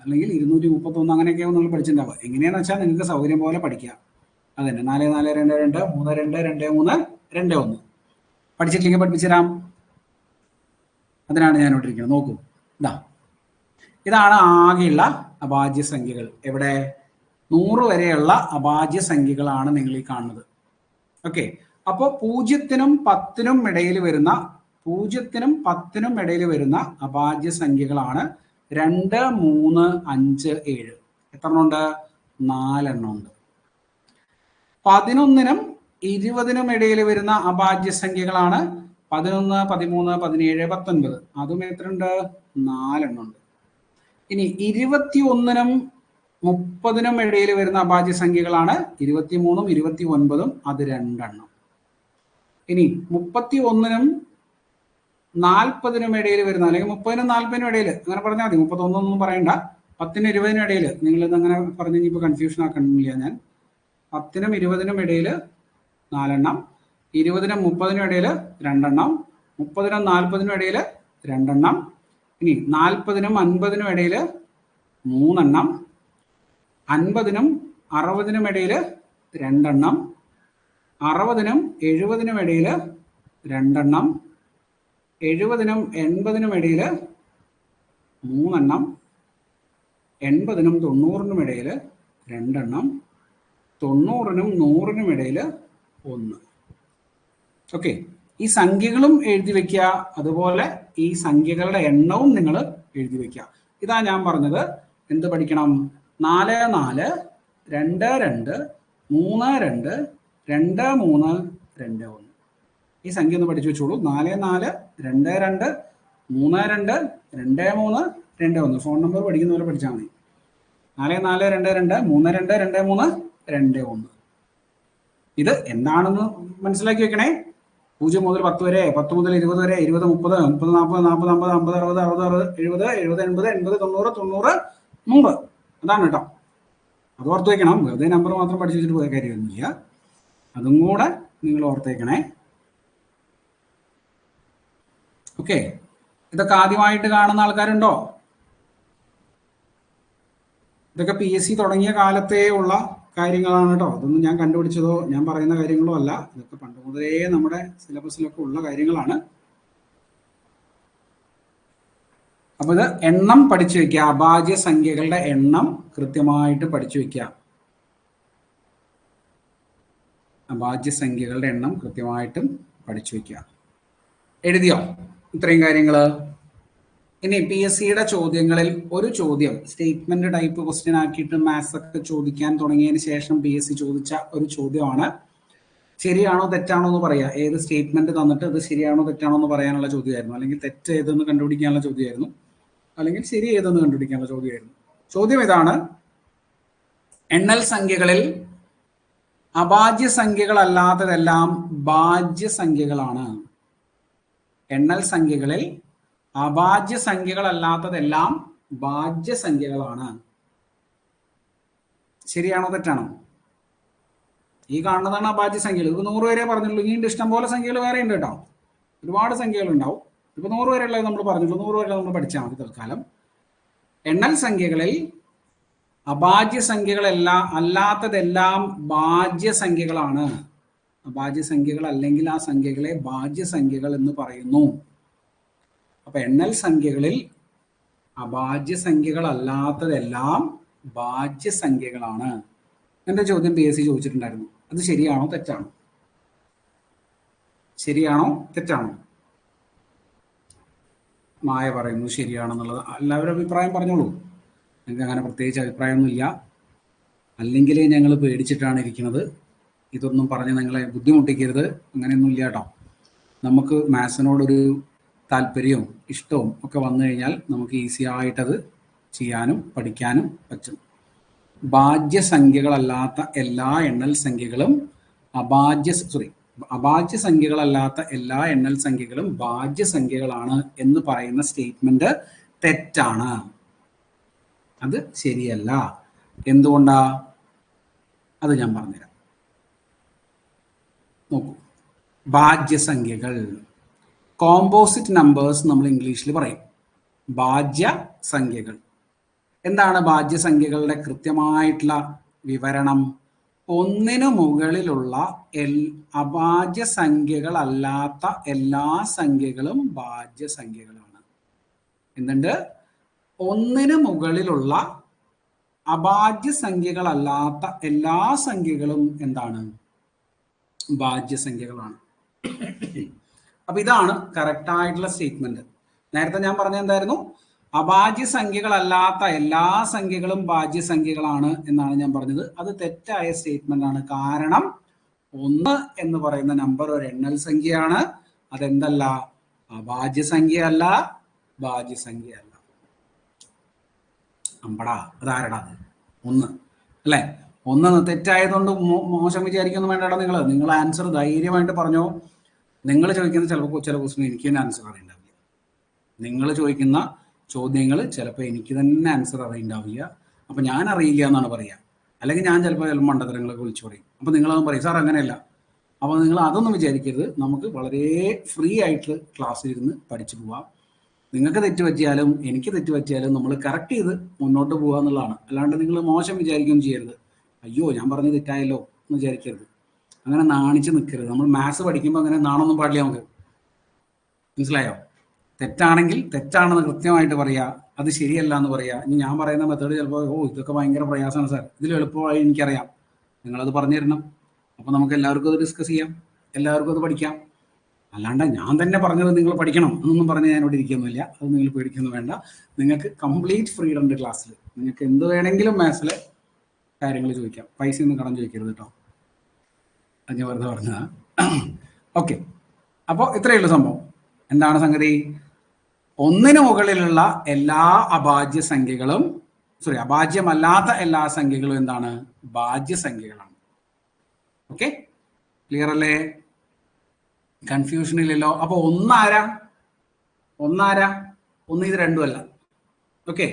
അല്ലെങ്കിൽ 231 അങ്ങനെയൊക്കെയാവും നിങ്ങൾ പഠിച്ചിട്ടുണ്ടാവുക. എങ്ങനെയാണെന്ന് വെച്ചാൽ നിങ്ങൾക്ക് സൗകര്യം പോലെ പഠിക്കുക. അതന്നെ 4 4 2 2 3 2 2 3 2 1. പഠിച്ചിട്ടില്ലെങ്കിൽ പഠിപ്പിച്ചു തരാം. അതിനാണ് ഞാൻ ഇട്ടിരിക്കുന്നത്. നോക്കൂ, ഇതാണ് ആകെയുള്ള അഭാജ്യ സംഖ്യകൾ. എവിടെ? 100 വരെയുള്ള അഭാജ്യ സംഖ്യകളാണ് നിങ്ങൾ ഈ കാണുന്നത്. ഓക്കെ, അപ്പോൾ 0നും 10നും ഇടയിൽ വരുന്ന 0നും 10നും ഇടയിൽ വരുന്ന അഭാജ്യ സംഖ്യകളാണ് 2 3 5 7. എത്ര എണ്ണം ഉണ്ട്? 4 എണ്ണം ഉണ്ട്. 11നും 20നും ഇടയിൽ വരുന്ന അഭാജ്യ സംഖ്യകളാണ് 11 13 17 19. അതും എത്ര ഉണ്ട്? 4 എണ്ണം ഉണ്ട്. ഇനി 21നും 30നും ഇടയിൽ വരുന്ന അഭാജ്യ സംഖ്യകളാണ് 23ഉം 29ഉം, അത് 2 ഇനി 31നും 40നും ഇടയിൽ വരുന്ന, അല്ലെങ്കിൽ 30നും 40നും ഇടയിൽ, അങ്ങനെ പറഞ്ഞാൽ മതി, 31 പറയണ്ട, 10നും 20നും ഇടയിൽ. നിങ്ങളിത് അങ്ങനെ പറഞ്ഞു ഇപ്പൊ കൺഫ്യൂഷൻ ആക്കണില്ല ഞാൻ. 10നും 20നും ഇടയിൽ 4, 20നും 30നും ഇടയിൽ 2, 30നും 40നും ഇടയിൽ 2, ഇനി 40നും 50നും ഇടയിൽ 3, 50നും 60നും ഇടയിൽ 2, 60നും 70നും ഇടയിൽ 2, 70നും 80നും ഇടയിൽ 3, 80നും 90നും ഇടയിൽ 2, 90നും 100നും ഇടയിൽ 1. ഓക്കെ, ഈ സംഖ്യകളും എഴുതി വെക്കുക, അതുപോലെ ഈ സംഖ്യകളുടെ എണ്ണവും നിങ്ങൾ എഴുതി വെക്കുക. ഇതാ ഞാൻ പറഞ്ഞത്, എന്ത് പഠിക്കണം? 4, 4, 2, 2, 3, 2, 2, 3, 2, 1. ഈ സംഖ്യ ഒന്ന് പഠിച്ചു വെച്ചോളൂ. 4, 4, 2, 2, 3, 2, 2, 3, 2, 1. ഫോൺ നമ്പർ പഠിക്കുന്ന പോലെ പഠിച്ചാൽ മതി. 4, 4, 2, 2, 3, 2, 2, 3, 2, 1. ഇത് എന്താണെന്ന് മനസ്സിലാക്കി വെക്കണേ. 0 മുതൽ 10 വരെ, 10 മുതൽ 20 വരെ, 20, 30, 30, 40, 40, 50, 50, 60, 60, 70, 70, 80, 80, 90, 90, 100. അതാണ് കേട്ടോ. അത് ഓർത്ത് വയ്ക്കണം. വെറുതെ നമ്പർ മാത്രം പഠിച്ചു വെച്ചിട്ട് പോയ കാര്യമൊന്നുമില്ല. അതും കൂടെ നിങ്ങൾ ഓർത്തേക്കണേ. ഓക്കെ, ഇതൊക്കെ ആദ്യമായിട്ട് കാണുന്ന ആൾക്കാരുണ്ടോ? ഇതൊക്കെ PSC തുടങ്ങിയ കാലത്തേ ഉള്ള കാര്യങ്ങളാണ് കേട്ടോ. അതൊന്നും ഞാൻ കണ്ടുപിടിച്ചതോ ഞാൻ പറയുന്ന കാര്യങ്ങളോ അല്ല. ഇതൊക്കെ പണ്ട് മുതലേ നമ്മുടെ സിലബസിലൊക്കെ ഉള്ള കാര്യങ്ങളാണ്. അപ്പൊ ഇത് എണ്ണം പഠിച്ചു വെക്കുക. അഭാജ്യ സംഖ്യകളുടെ എണ്ണം കൃത്യമായിട്ട് പഠിച്ചു വെക്കുക. അഭാജ്യ സംഖ്യകളുടെ എണ്ണം കൃത്യമായിട്ടും പഠിച്ചു വെക്കുക. എഴുതിയോ ഇത്രയും കാര്യങ്ങള്? ഇനി PSCയുടെ ചോദ്യങ്ങളിൽ ഒരു ചോദ്യം സ്റ്റേറ്റ്മെന്റ് ടൈപ്പ് ക്വസ്റ്റ്യൻ ആക്കിയിട്ട് മാത്സ് ഒക്കെ ചോദിക്കാൻ തുടങ്ങിയതിന് ശേഷം PSC ചോദിച്ച ഒരു ചോദ്യമാണ്, ശരിയാണോ തെറ്റാണോ എന്ന് പറയാ. ഏത് സ്റ്റേറ്റ്മെന്റ് തന്നിട്ട് ഇത് ശരിയാണോ തെറ്റാണോ എന്ന് പറയാനുള്ള ചോദ്യമായിരുന്നു, അല്ലെങ്കിൽ തെറ്റ് ഏതെന്ന് കണ്ടുപിടിക്കാനുള്ള ചോദ്യമായിരുന്നു, അല്ലെങ്കിൽ ശരി ഏതെന്ന് കണ്ടുപിടിക്കാനുള്ള ചോദ്യമായിരുന്നു. ചോദ്യം ഇതാണ്: എണ്ണൽ സംഖ്യകളിൽ അഭാജ്യ സംഖ്യകളല്ലാത്തതെല്ലാം ഭാജ്യ സംഖ്യകളാണ്. എണ്ണൽ സംഖ്യകളിൽ അഭാജ്യ സംഖ്യകളല്ലാത്തതെല്ലാം ഭാജ്യ സംഖ്യകളാണ്. ശരിയാണോ തെറ്റാണോ? ഈ കാണുന്നതാണ് അഭാജ്യ സംഖ്യകൾ. ഇത് 100 വരെ പറഞ്ഞുള്ളൂ. ഇനി ഇഷ്ടം പോലെ സംഖ്യകൾ വേറെ ഉണ്ട് കേട്ടോ. ഒരുപാട് സംഖ്യകൾ ഉണ്ടാവും. ഇപ്പൊ 100 വരെയുള്ളത് നമ്മൾ പറഞ്ഞുള്ളൂ. 100 വരെ നമ്മൾ പഠിച്ചാൽ മതി തൽക്കാലം. എണ്ണൽ സംഖ്യകളിൽ അഭാജ്യ സംഖ്യകളെല്ലാം അല്ലാത്തതെല്ലാം ഭാജ്യ സംഖ്യകളാണ്. അഭാജ്യ സംഖ്യകൾ അല്ലെങ്കിൽ ആ സംഖ്യകളെ ഭാജ്യ സംഖ്യകൾ എന്ന് പറയുന്നു. അപ്പൊ എണ്ണൽ സംഖ്യകളിൽ അഭാജ്യ സംഖ്യകളല്ലാത്തതെല്ലാം ഭാജ്യ സംഖ്യകളാണ്. എന്റെ ചോദ്യം PSC ചോദിച്ചിട്ടുണ്ടായിരുന്നു. അത് ശരിയാണോ തെറ്റാണോ? ശരിയാണോ തെറ്റാണോ? മായ പറയുന്നു ശരിയാണെന്നുള്ളത്. എല്ലാവരും അഭിപ്രായം പറഞ്ഞോളൂ. എനിക്ക് അങ്ങനെ പ്രത്യേകിച്ച് അഭിപ്രായമൊന്നുമില്ല. അല്ലെങ്കിൽ ഞങ്ങൾ പേടിച്ചിട്ടാണ് ഇരിക്കുന്നത്. ഇതൊന്നും പറഞ്ഞ് നിങ്ങളെ ബുദ്ധിമുട്ടിക്കരുത്, അങ്ങനെയൊന്നും ഇല്ല കേട്ടോ. നമുക്ക് മാത്സിനോടൊരു താല്പര്യവും ഇഷ്ടവും ഒക്കെ വന്നു കഴിഞ്ഞാൽ നമുക്ക് ഈസി ആയിട്ടത് ചെയ്യാനും പഠിക്കാനും പറ്റും. ഭാജ്യ സംഖ്യകളല്ലാത്ത എല്ലാ എണ്ണൽ സംഖ്യകളും അഭാജ്യ സംഖ്യകളല്ലാത്ത എല്ലാ എണ്ണൽ സംഖ്യകളും ഭാജ്യ സംഖ്യകളാണ് എന്ന് പറയുന്ന സ്റ്റേറ്റ്മെന്റ് തെറ്റാണ്. അത് ശരിയല്ല. എന്തുകൊണ്ടാ? അത് ഞാൻ പറഞ്ഞുതരാം. നോക്കൂ, ഭാജ്യസംഖ്യകൾ, കോമ്പോസിറ്റ് നമ്പേഴ്സ് നമ്മൾ ഇംഗ്ലീഷിൽ പറയും. ഭാജ്യ സംഖ്യകൾ എന്താണ്? ഭാജ്യസംഖ്യകളുടെ കൃത്യമായിട്ടുള്ള വിവരണം: ഒന്നിനു മുകളിലുള്ള അഭാജ്യ സംഖ്യകളല്ലാത്ത എല്ലാ സംഖ്യകളും ഭാജ്യസംഖ്യകളാണ്. എന്തുണ്ട്? ഒന്നിനു മുകളിലുള്ള അഭാജ്യ സംഖ്യകളല്ലാത്ത എല്ലാ സംഖ്യകളും എന്താണ്? ഭാജ്യസംഖ്യകളാണ്. അപ്പൊ ഇതാണ് കറക്റ്റ് ആയിട്ടുള്ള സ്റ്റേറ്റ്മെന്റ്. നേരത്തെ ഞാൻ പറഞ്ഞ എന്തായിരുന്നു? അഭാജ്യ സംഖ്യകളല്ലാത്ത എല്ലാ സംഖ്യകളും ഭാജ്യസംഖ്യകളാണ് എന്നാണ് ഞാൻ പറഞ്ഞത്. അത് തെറ്റായ സ്റ്റേറ്റ്മെന്റ് ആണ്. കാരണം 1 എന്ന് പറയുന്ന നമ്പർ ഒരു എണ്ണൽ സംഖ്യയാണ്. അതെന്തല്ല? അഭാജ്യസംഖ്യയല്ല, ഭാജ്യസംഖ്യയല്ല. അമ്പടാ, അതാരടാ? 1 അല്ലേ? 1 തെറ്റായതുകൊണ്ട് മോശം വിചാരിക്കൊന്നും വേണ്ട. നിങ്ങൾ ആൻസർ ധൈര്യമായിട്ട് പറഞ്ഞോ. നിങ്ങൾ ചോദിക്കുന്ന ചിലപ്പോൾ ചില ക്വസ്റ്റ്യൻ എനിക്ക് തന്നെ ആൻസർ അറിയണ്ടാവില്ല. നിങ്ങൾ ചോദിക്കുന്ന ചോദ്യങ്ങൾ ചിലപ്പോൾ എനിക്ക് തന്നെ ആൻസർ അറിയണ്ടാവില്ല. അപ്പം ഞാൻ അറിയില്ല എന്നാണ് പറയുക. അല്ലെങ്കിൽ ഞാൻ ചിലപ്പോൾ മണ്ടത്തരങ്ങളൊക്കെ വിളിച്ചു പറയും. അപ്പം നിങ്ങളതൊന്നും പറയും, സാർ അങ്ങനെയല്ല. അപ്പോൾ നിങ്ങൾ അതൊന്നും വിചാരിക്കരുത്. നമുക്ക് വളരെ ഫ്രീ ആയിട്ട് ക്ലാസ്സിൽ ഇരുന്ന് പഠിച്ചു പോവാം. നിങ്ങൾക്ക് തെറ്റ് പറ്റിയാലും എനിക്ക് തെറ്റ് പറ്റിയാലും നമ്മൾ കറക്റ്റ് ചെയ്ത് മുന്നോട്ട് പോകുക എന്നുള്ളതാണ്. അല്ലാണ്ട് നിങ്ങൾ മോശം വിചാരിക്കുകയും ചെയ്യരുത്. അയ്യോ ഞാൻ പറഞ്ഞത് തെറ്റായല്ലോ എന്ന് വിചാരിക്കരുത്. അങ്ങനെ നാണിച്ച് നിൽക്കരുത്. നമ്മൾ മാത്സ് പഠിക്കുമ്പോൾ അങ്ങനെ നാണൊന്നും പാടില്ല നമുക്ക്. മനസ്സിലായോ? തെറ്റാണെങ്കിൽ തെറ്റാണെന്ന് കൃത്യമായിട്ട് പറയുക, അത് ശരിയല്ല എന്ന് പറയുക. ഇനി ഞാൻ പറയുന്ന മെത്തേഡ് ചിലപ്പോൾ ഇതൊക്കെ ഭയങ്കര പ്രയാസമാണ് സാർ, ഇതിൽ എളുപ്പമായി എനിക്കറിയാം, നിങ്ങളത് പറഞ്ഞു തരണം. അപ്പോൾ നമുക്ക് എല്ലാവർക്കും അത് ഡിസ്കസ് ചെയ്യാം, എല്ലാവർക്കും അത് പഠിക്കാം. അല്ലാണ്ട് ഞാൻ തന്നെ പറഞ്ഞത് നിങ്ങൾ പഠിക്കണം എന്നൊന്നും പറഞ്ഞ് ഞാൻ ഇവിടെ ഇരിക്കുന്നില്ല. അത് നിങ്ങൾ പേടിക്കൊന്നും വേണ്ട. നിങ്ങൾക്ക് കംപ്ലീറ്റ് ഫ്രീഡം ഉണ്ട് ക്ലാസ്സിൽ. നിങ്ങൾക്ക് എന്ത് വേണമെങ്കിലും മാത്സിലെ കാര്യങ്ങൾ ചോദിക്കാം. പൈസയൊന്നും കടം ചോദിക്കരുത് കേട്ടോ, അത് ഞാൻ വെറുതെ പറഞ്ഞതാ. ഓക്കെ, അപ്പോൾ ഇത്രയേ ഉള്ളൂ സംഭവം. എന്താണ് സംഗതി? 1 മുകളിലുള്ള എല്ലാ അഭാജ്യ സംഖ്യകളും, അഭാജ്യമല്ലാത്ത എല്ലാ സംഖ്യകളും എന്താണ്? ഭാജ്യസംഖ്യകളാണ്. ഓക്കെ, ക്ലിയർ അല്ലേ? കൺഫ്യൂഷൻ ഇല്ലല്ലോ. അപ്പൊ 1 ആരാ? 1 ഇത് രണ്ടും അല്ല. ഓക്കെ,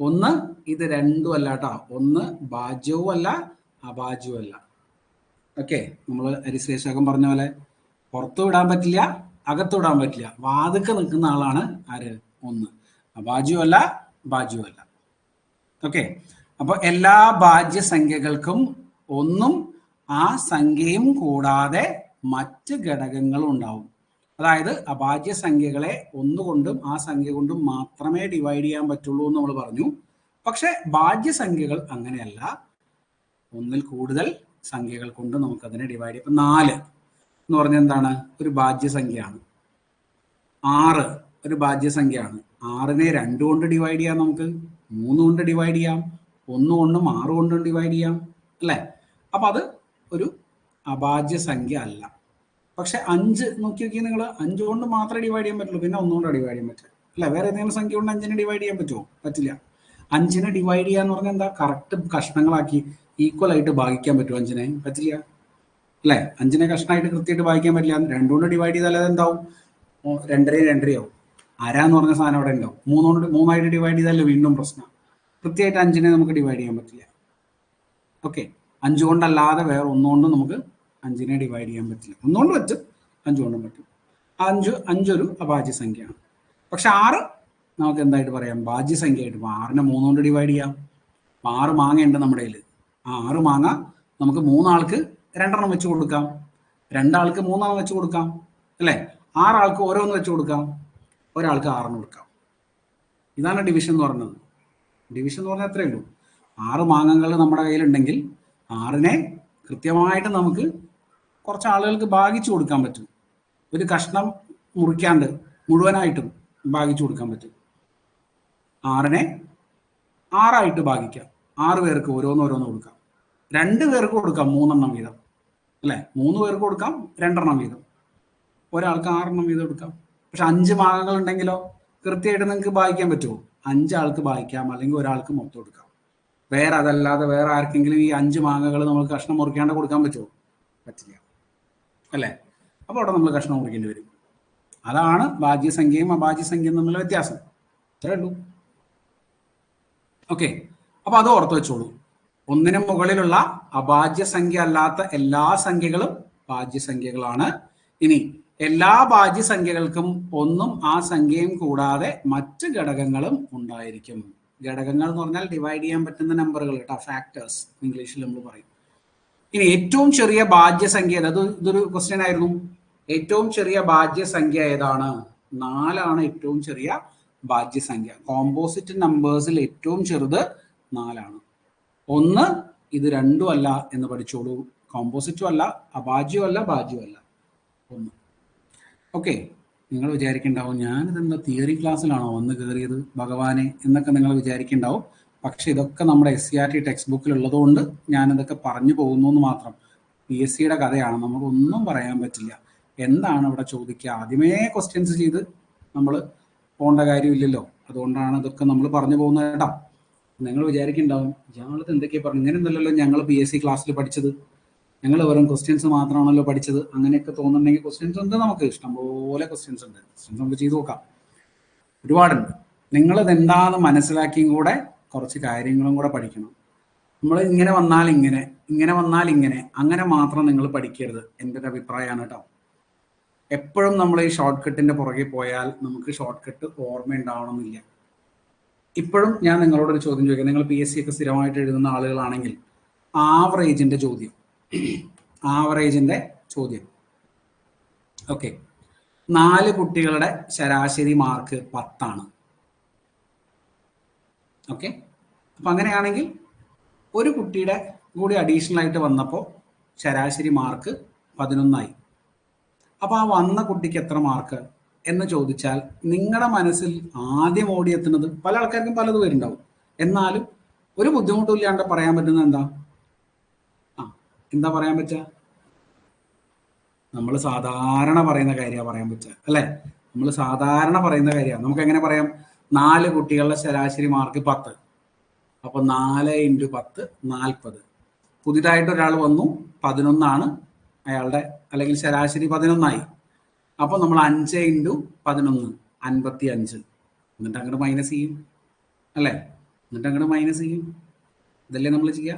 1 ഇത് രണ്ടും അല്ല കേട്ടോ. 1 ഭാജ്യവും അല്ല അഭാജ്യവും അല്ല. ഓക്കെ, നമ്മൾ അരിശേഷകം പറഞ്ഞ പോലെ പുറത്തു വിടാൻ പറ്റില്ല, അകത്തു വിടാൻ പറ്റില്ല. വാതുക്കെ നിൽക്കുന്ന ആളാണ് ആര്? 1. അഭാജ്യവും അല്ല ഭാജ്യവും അല്ല. ഓക്കെ, അപ്പൊ എല്ലാ ഭാജ്യസംഖ്യകൾക്കും 1ഉം ആ സംഖ്യയും കൂടാതെ മറ്റ് ഘടകങ്ങളും ഉണ്ടാവും. അതായത് അഭാജ്യ സംഖ്യകളെ 1 കൊണ്ടും ആ സംഖ്യ കൊണ്ടും മാത്രമേ ഡിവൈഡ് ചെയ്യാൻ പറ്റുള്ളൂ എന്ന് നമ്മൾ പറഞ്ഞു. പക്ഷെ ഭാജ്യസംഖ്യകൾ അങ്ങനെയല്ല, 1ൽ കൂടുതൽ സംഖ്യകൾ കൊണ്ട് നമുക്കതിനെ ഡിവൈഡ് ചെയ്യാം. ഇപ്പം 4 എന്ന് പറഞ്ഞാൽ എന്താണ്? ഒരു ഭാജ്യസംഖ്യയാണ്. 6 ഒരു ഭാജ്യസംഖ്യയാണ്. 6നെ 2 കൊണ്ട് ഡിവൈഡ് ചെയ്യാം, നമുക്ക് 3 കൊണ്ട് ഡിവൈഡ് ചെയ്യാം, 1 കൊണ്ടും 6 കൊണ്ടും ഡിവൈഡ് ചെയ്യാം അല്ലേ? അപ്പം അത് ഒരു അഭാജ്യ സംഖ്യ അല്ല. പക്ഷെ 5 നോക്കി നിങ്ങൾ, 5 കൊണ്ട് മാത്രമേ ഡിവൈഡ് ചെയ്യാൻ പറ്റുള്ളൂ, പിന്നെ 1 കൊണ്ട് ഡിവൈഡ് ചെയ്യാൻ പറ്റില്ല അല്ല. വേറെ ഏതെങ്കിലും സംഖ്യ കൊണ്ട് 5നെ ഡിവൈഡ് ചെയ്യാൻ പറ്റുമോ? പറ്റില്ല. 5നെ ഡിവൈഡ് ചെയ്യാന്ന് പറഞ്ഞാൽ എന്താ? കറക്റ്റ് കഷ്ണങ്ങളാക്കി ഈക്വൽ ആയിട്ട് ഭാഗിക്കാൻ പറ്റുമോ? 5നെ പറ്റില്ല അല്ലേ? 5നെ കഷ്ണമായിട്ട് കൃത്യമായിട്ട് ഭാഗിക്കാൻ പറ്റില്ല. 2 കൊണ്ട് ഡിവൈഡ് ചെയ്താൽ അതെന്താവും? 2 ആവും. അരാന്ന് പറഞ്ഞ സാധനം അവിടെ ഉണ്ടാവും. 3 ആയിട്ട് ഡിവൈഡ് ചെയ്താൽ വീണ്ടും പ്രശ്നം. കൃത്യമായിട്ട് 5നെ നമുക്ക് ഡിവൈഡ് ചെയ്യാൻ പറ്റില്ല. ഓക്കെ, 5 കൊണ്ടല്ലാതെ വേറെ 1 കൊണ്ടും നമുക്ക് 5നെ ഡിവൈഡ് ചെയ്യാൻ പറ്റില്ല. 1 കൊണ്ട് പറ്റും, 5 കൊണ്ടും പറ്റും. 5 ഒരു അഭാജ്യ സംഖ്യയാണ്. പക്ഷെ 6 നമുക്ക് എന്തായിട്ട് പറയാം? ഭാജ്യസംഖ്യയായിട്ട്. 6നെ 3 കൊണ്ട് ഡിവൈഡ് ചെയ്യാം. 6 മാങ്ങയുണ്ട് നമ്മുടെ കയ്യിൽ. ആ 6 മാങ്ങ നമുക്ക് 3 ആൾക്ക് 2 വെച്ച് കൊടുക്കാം, 2 ആൾക്ക് 3 വെച്ച് കൊടുക്കാം അല്ലേ? 6 ആൾക്ക് ഓരോന്ന് വെച്ച് കൊടുക്കാം, ഒരാൾക്ക് 6 കൊടുക്കാം. ഇതാണ് ഡിവിഷൻ എന്ന് പറയുന്നത്. ഡിവിഷൻ എന്ന് പറഞ്ഞാൽ അത്രയേ ഉള്ളൂ. 6 മാങ്ങകൾ നമ്മുടെ കയ്യിലുണ്ടെങ്കിൽ 6നെ കൃത്യമായിട്ട് നമുക്ക് കുറച്ച് ആളുകൾക്ക് ഭാഗിച്ചു കൊടുക്കാൻ പറ്റും. ഒരു കഷ്ണം മുറിക്കാണ്ട് മുഴുവനായിട്ടും ഭാഗിച്ചു കൊടുക്കാൻ പറ്റും. 6നെ 6 ആയിട്ട് ഭാഗിക്കാം. 6 പേർക്ക് ഓരോന്നോരോന്ന് കൊടുക്കാം. 2 പേർക്ക് കൊടുക്കാം 3 വീതം അല്ലേ? 3 പേർക്ക് കൊടുക്കാം 2 വീതം. ഒരാൾക്ക് 6 വീതം എടുക്കാം. പക്ഷെ 5 മാങ്ങകൾ ഉണ്ടെങ്കിലോ കൃത്യമായിട്ട് നിങ്ങൾക്ക് ഭാഗിക്കാൻ പറ്റുമോ? 5 ആൾക്ക് ഭാഗിക്കാം, അല്ലെങ്കിൽ ഒരാൾക്ക് മൊത്തം എടുക്കാം. അതല്ലാതെ വേറെ ആർക്കെങ്കിലും ഈ 5 മാങ്ങകൾ നമുക്ക് കഷ്ണം മുറിക്കാണ്ട് കൊടുക്കാൻ പറ്റുമോ? പറ്റില്ല അല്ലേ? അപ്പോൾ അവിടെ നമ്മൾ കഷ്ണം മുറിക്കേണ്ടി വരും. അതാണ് ഭാജ്യസംഖ്യയും അഭാജ്യസംഖ്യയും തമ്മിലുള്ള വ്യത്യാസം. അത്രേ ഉള്ളൂ. ഓക്കെ, അപ്പൊ അത് ഓർത്ത് വെച്ചോളൂ. 1ന് മുകളിലുള്ള അഭാജ്യസംഖ്യ അല്ലാത്ത എല്ലാ സംഖ്യകളും ഭാജ്യസംഖ്യകളാണ്. ഇനി എല്ലാ ഭാജ്യസംഖ്യകൾക്കും 1ഉം ആ സംഖ്യയും കൂടാതെ മറ്റ് ഘടകങ്ങളും ഉണ്ടായിരിക്കും. ഘടകങ്ങൾ എന്ന് പറഞ്ഞാൽ ഡിവൈഡ് ചെയ്യാൻ പറ്റുന്ന നമ്പറുകൾ കേട്ടോ, ഫാക്ടേഴ്സ് ഇംഗ്ലീഷിൽ നമ്മൾ പറയും. ഇനി ഏറ്റവും ചെറിയ ഭാജ്യസംഖ്യ, ഇതൊരു ക്വസ്റ്റ്യൻ ആയിരുന്നു. ഏറ്റവും ചെറിയ ഭാജ്യസംഖ്യ ഏതാണ്? 4 ഏറ്റവും ചെറിയ ഭാജ്യസംഖ്യ. കോമ്പോസിറ്റ് നമ്പേഴ്സിൽ ഏറ്റവും ചെറുത് 4. 1 ഇത് 2 അല്ല എന്ന് പഠിച്ചോളൂ. കോമ്പോസിറ്റും അല്ല, അഭാജ്യവും അല്ല, ഭാജ്യവും അല്ല. 1. ഓക്കെ, നിങ്ങൾ വിചാരിക്കുന്നുണ്ടാവും ഞാനിതെന്താ തിയറി ക്ലാസ്സിലാണോ വന്ന് കയറിയത് ഭഗവാനെ എന്നൊക്കെ നിങ്ങൾ വിചാരിക്കുന്നുണ്ടാവും. പക്ഷെ ഇതൊക്കെ നമ്മുടെ SCERT ടെക്സ്റ്റ് ബുക്കിൽ ഉള്ളതുകൊണ്ട് ഞാനിതൊക്കെ പറഞ്ഞു പോകുന്നു എന്ന് മാത്രം. PSCയുടെ കഥയാണ്, നമുക്കൊന്നും പറയാൻ പറ്റില്ല. എന്താണ് ഇവിടെ ചോദിക്കുക? ആദ്യമേ ക്വസ്റ്റ്യൻസ് ചെയ്ത് നമ്മൾ പോകേണ്ട കാര്യമില്ലല്ലോ. അതുകൊണ്ടാണ് ഇതൊക്കെ നമ്മൾ പറഞ്ഞു പോകുന്നത് കേട്ടോ. നിങ്ങൾ വിചാരിക്കുന്നുണ്ടാവും ഇയാളത് എന്തൊക്കെയാ പറഞ്ഞു, ഇങ്ങനെയൊന്നുമല്ലല്ലോ ഞങ്ങൾ PSC ക്ലാസ്സിൽ പഠിച്ചത്, ഞങ്ങൾ വെറും ക്വസ്റ്റ്യൻസ് മാത്രമാണല്ലോ പഠിച്ചത്. അങ്ങനെയൊക്കെ തോന്നുന്നുണ്ടെങ്കിൽ ക്വസ്റ്റ്യൻസ് ഉണ്ട്, നമുക്ക് ഇഷ്ടംപോലെ ക്വസ്റ്റ്യൻസ് ഉണ്ട്. ക്വസ്റ്റ്യൻസ് നമുക്ക് ചെയ്ത് നോക്കാം, ഒരുപാടുണ്ട്. നിങ്ങളിത് എന്താണെന്ന് മനസ്സിലാക്കിയും കൂടെ കുറച്ച് കാര്യങ്ങളും കൂടെ പഠിക്കണം. നമ്മൾ ഇങ്ങനെ വന്നാൽ ഇങ്ങനെ, ഇങ്ങനെ വന്നാൽ ഇങ്ങനെ, അങ്ങനെ മാത്രം നിങ്ങൾ പഠിക്കരുത്, എൻ്റെ ഒരു അഭിപ്രായമാണ് കേട്ടോ. എപ്പോഴും നമ്മൾ ഈ ഷോർട്ട് കട്ടിൻ്റെ പുറകെ പോയാൽ നമുക്ക് ഷോർട്ട് കട്ട് ഓർമ്മ ഉണ്ടാവണമെന്നില്ല. ഇപ്പോഴും ഞാൻ നിങ്ങളോടൊരു ചോദ്യം ചോദിക്കാം. നിങ്ങൾ PSC ഒക്കെ സ്ഥിരമായിട്ട് എഴുതുന്ന ആളുകളാണെങ്കിൽ ആവറേജിൻ്റെ ചോദ്യം, ആവറേജിൻ്റെ ചോദ്യം, ഓക്കെ, 4 കുട്ടികളുടെ ശരാശരി മാർക്ക് 10 ഓക്കെ. അപ്പം അങ്ങനെയാണെങ്കിൽ ഒരു കുട്ടിയുടെ കൂടി അഡീഷണൽ ആയിട്ട് വന്നപ്പോൾ ശരാശരി മാർക്ക് 11. അപ്പോൾ ആ വന്ന കുട്ടിക്ക് എത്ര മാർക്ക് എന്ന് ചോദിച്ചാൽ നിങ്ങളുടെ മനസ്സിൽ ആദ്യം ഓടിയെത്തുന്നത്, പല ആൾക്കാർക്കും പലത് പേരുണ്ടാവും, എന്നാലും ഒരു ബുദ്ധിമുട്ടും ഇല്ലാണ്ട് പറയാൻ പറ്റുന്നത് എന്താ? എന്താ പറയാൻ പറ്റുക? നമ്മൾ സാധാരണ പറയുന്ന കാര്യമാണ് പറയാൻ പറ്റുക, അല്ലേ? നമ്മൾ സാധാരണ പറയുന്ന കാര്യമാണ്. നമുക്ക് എങ്ങനെ പറയാം? 4 കുട്ടികളുടെ ശരാശരി മാർക്ക് 10. അപ്പോൾ 4 × 10 40. പുതിയതായിട്ട് ഒരാൾ വന്നു, 11 അയാളുടെ, അല്ലെങ്കിൽ ശരാശരി 11. അപ്പോൾ നമ്മൾ 5 × 11 55. എന്നിട്ട് അങ്ങോട്ട് മൈനസ് ചെയ്യും, അല്ലേ? എന്നിട്ട് അങ്ങോട്ട് മൈനസ് ചെയ്യും. ഇതല്ലേ നമ്മൾ ചെയ്യുക.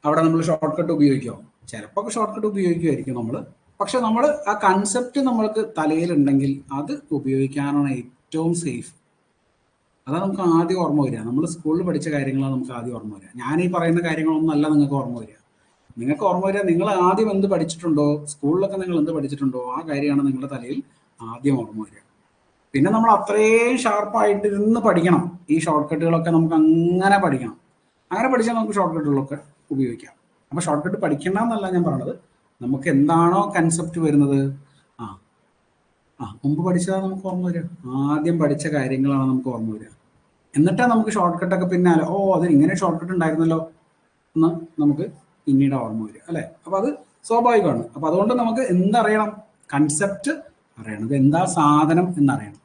അവിടെ നമ്മൾ ഷോർട്ട് കട്ട് ഉപയോഗിക്കുമോ? ചിലപ്പോൾ ഷോർട്ട് കട്ട് ഉപയോഗിക്കുമായിരിക്കും നമ്മൾ. പക്ഷെ നമ്മൾ ആ കൺസെപ്റ്റ് നമ്മൾക്ക് തലയിലുണ്ടെങ്കിൽ അത് ഉപയോഗിക്കാനാണ് ഏറ്റവും സേഫ്. അതാണ് നമുക്ക് ആദ്യം ഓർമ്മ വരിക. നമ്മൾ സ്കൂളിൽ പഠിച്ച കാര്യങ്ങളാണ് നമുക്ക് ആദ്യം ഓർമ്മ വരിക. ഞാൻ ഈ പറയുന്ന കാര്യങ്ങളൊന്നും അല്ല നിങ്ങൾക്ക് ഓർമ്മ വരിക. നിങ്ങൾക്ക് ഓർമ്മ വരിക നിങ്ങൾ ആദ്യം എന്ത് പഠിച്ചിട്ടുണ്ടോ, സ്കൂളിലൊക്കെ നിങ്ങൾ എന്ത് പഠിച്ചിട്ടുണ്ടോ ആ കാര്യമാണ് നിങ്ങളുടെ തലയിൽ ആദ്യം ഓർമ്മ വരിക. പിന്നെ നമ്മൾ അത്രയും ഷാർപ്പായിട്ട് ഇരുന്ന് പഠിക്കണം. ഈ ഷോർട്ട് കട്ടുകളൊക്കെ നമുക്ക് അങ്ങനെ പഠിക്കണം. അങ്ങനെ പഠിച്ചാൽ നമുക്ക് ഷോർട്ട് കട്ടുകളൊക്കെ ഉപയോഗിക്കാം. അപ്പോൾ ഷോർട്ട് കട്ട് പഠിക്കണ്ട എന്നല്ല ഞാൻ പറഞ്ഞത്. നമുക്ക് എന്താണോ കൺസെപ്റ്റ് വരുന്നത്, മുമ്പ് പഠിച്ചതാണ് നമുക്ക് ഓർമ്മ വരിക. ആദ്യം പഠിച്ച കാര്യങ്ങളാണ് നമുക്ക് ഓർമ്മ വരിക. എന്നിട്ടാണ് നമുക്ക് ഷോർട്ട് കട്ടൊക്കെ പിന്നാലെ അത് ഇങ്ങനെ ഷോർട്ട് കട്ട് ഉണ്ടായിരുന്നല്ലോ എന്ന് നമുക്ക് പിന്നീട് ഓർമ്മ വരിക, അല്ലേ? അപ്പോൾ അത് സ്വാഭാവികമാണ്. അപ്പോൾ അതുകൊണ്ട് നമുക്ക് എന്തറിയണം? കൺസെപ്റ്റ് അറിയണം. ഇത് എന്താ സാധനം എന്നറിയണം.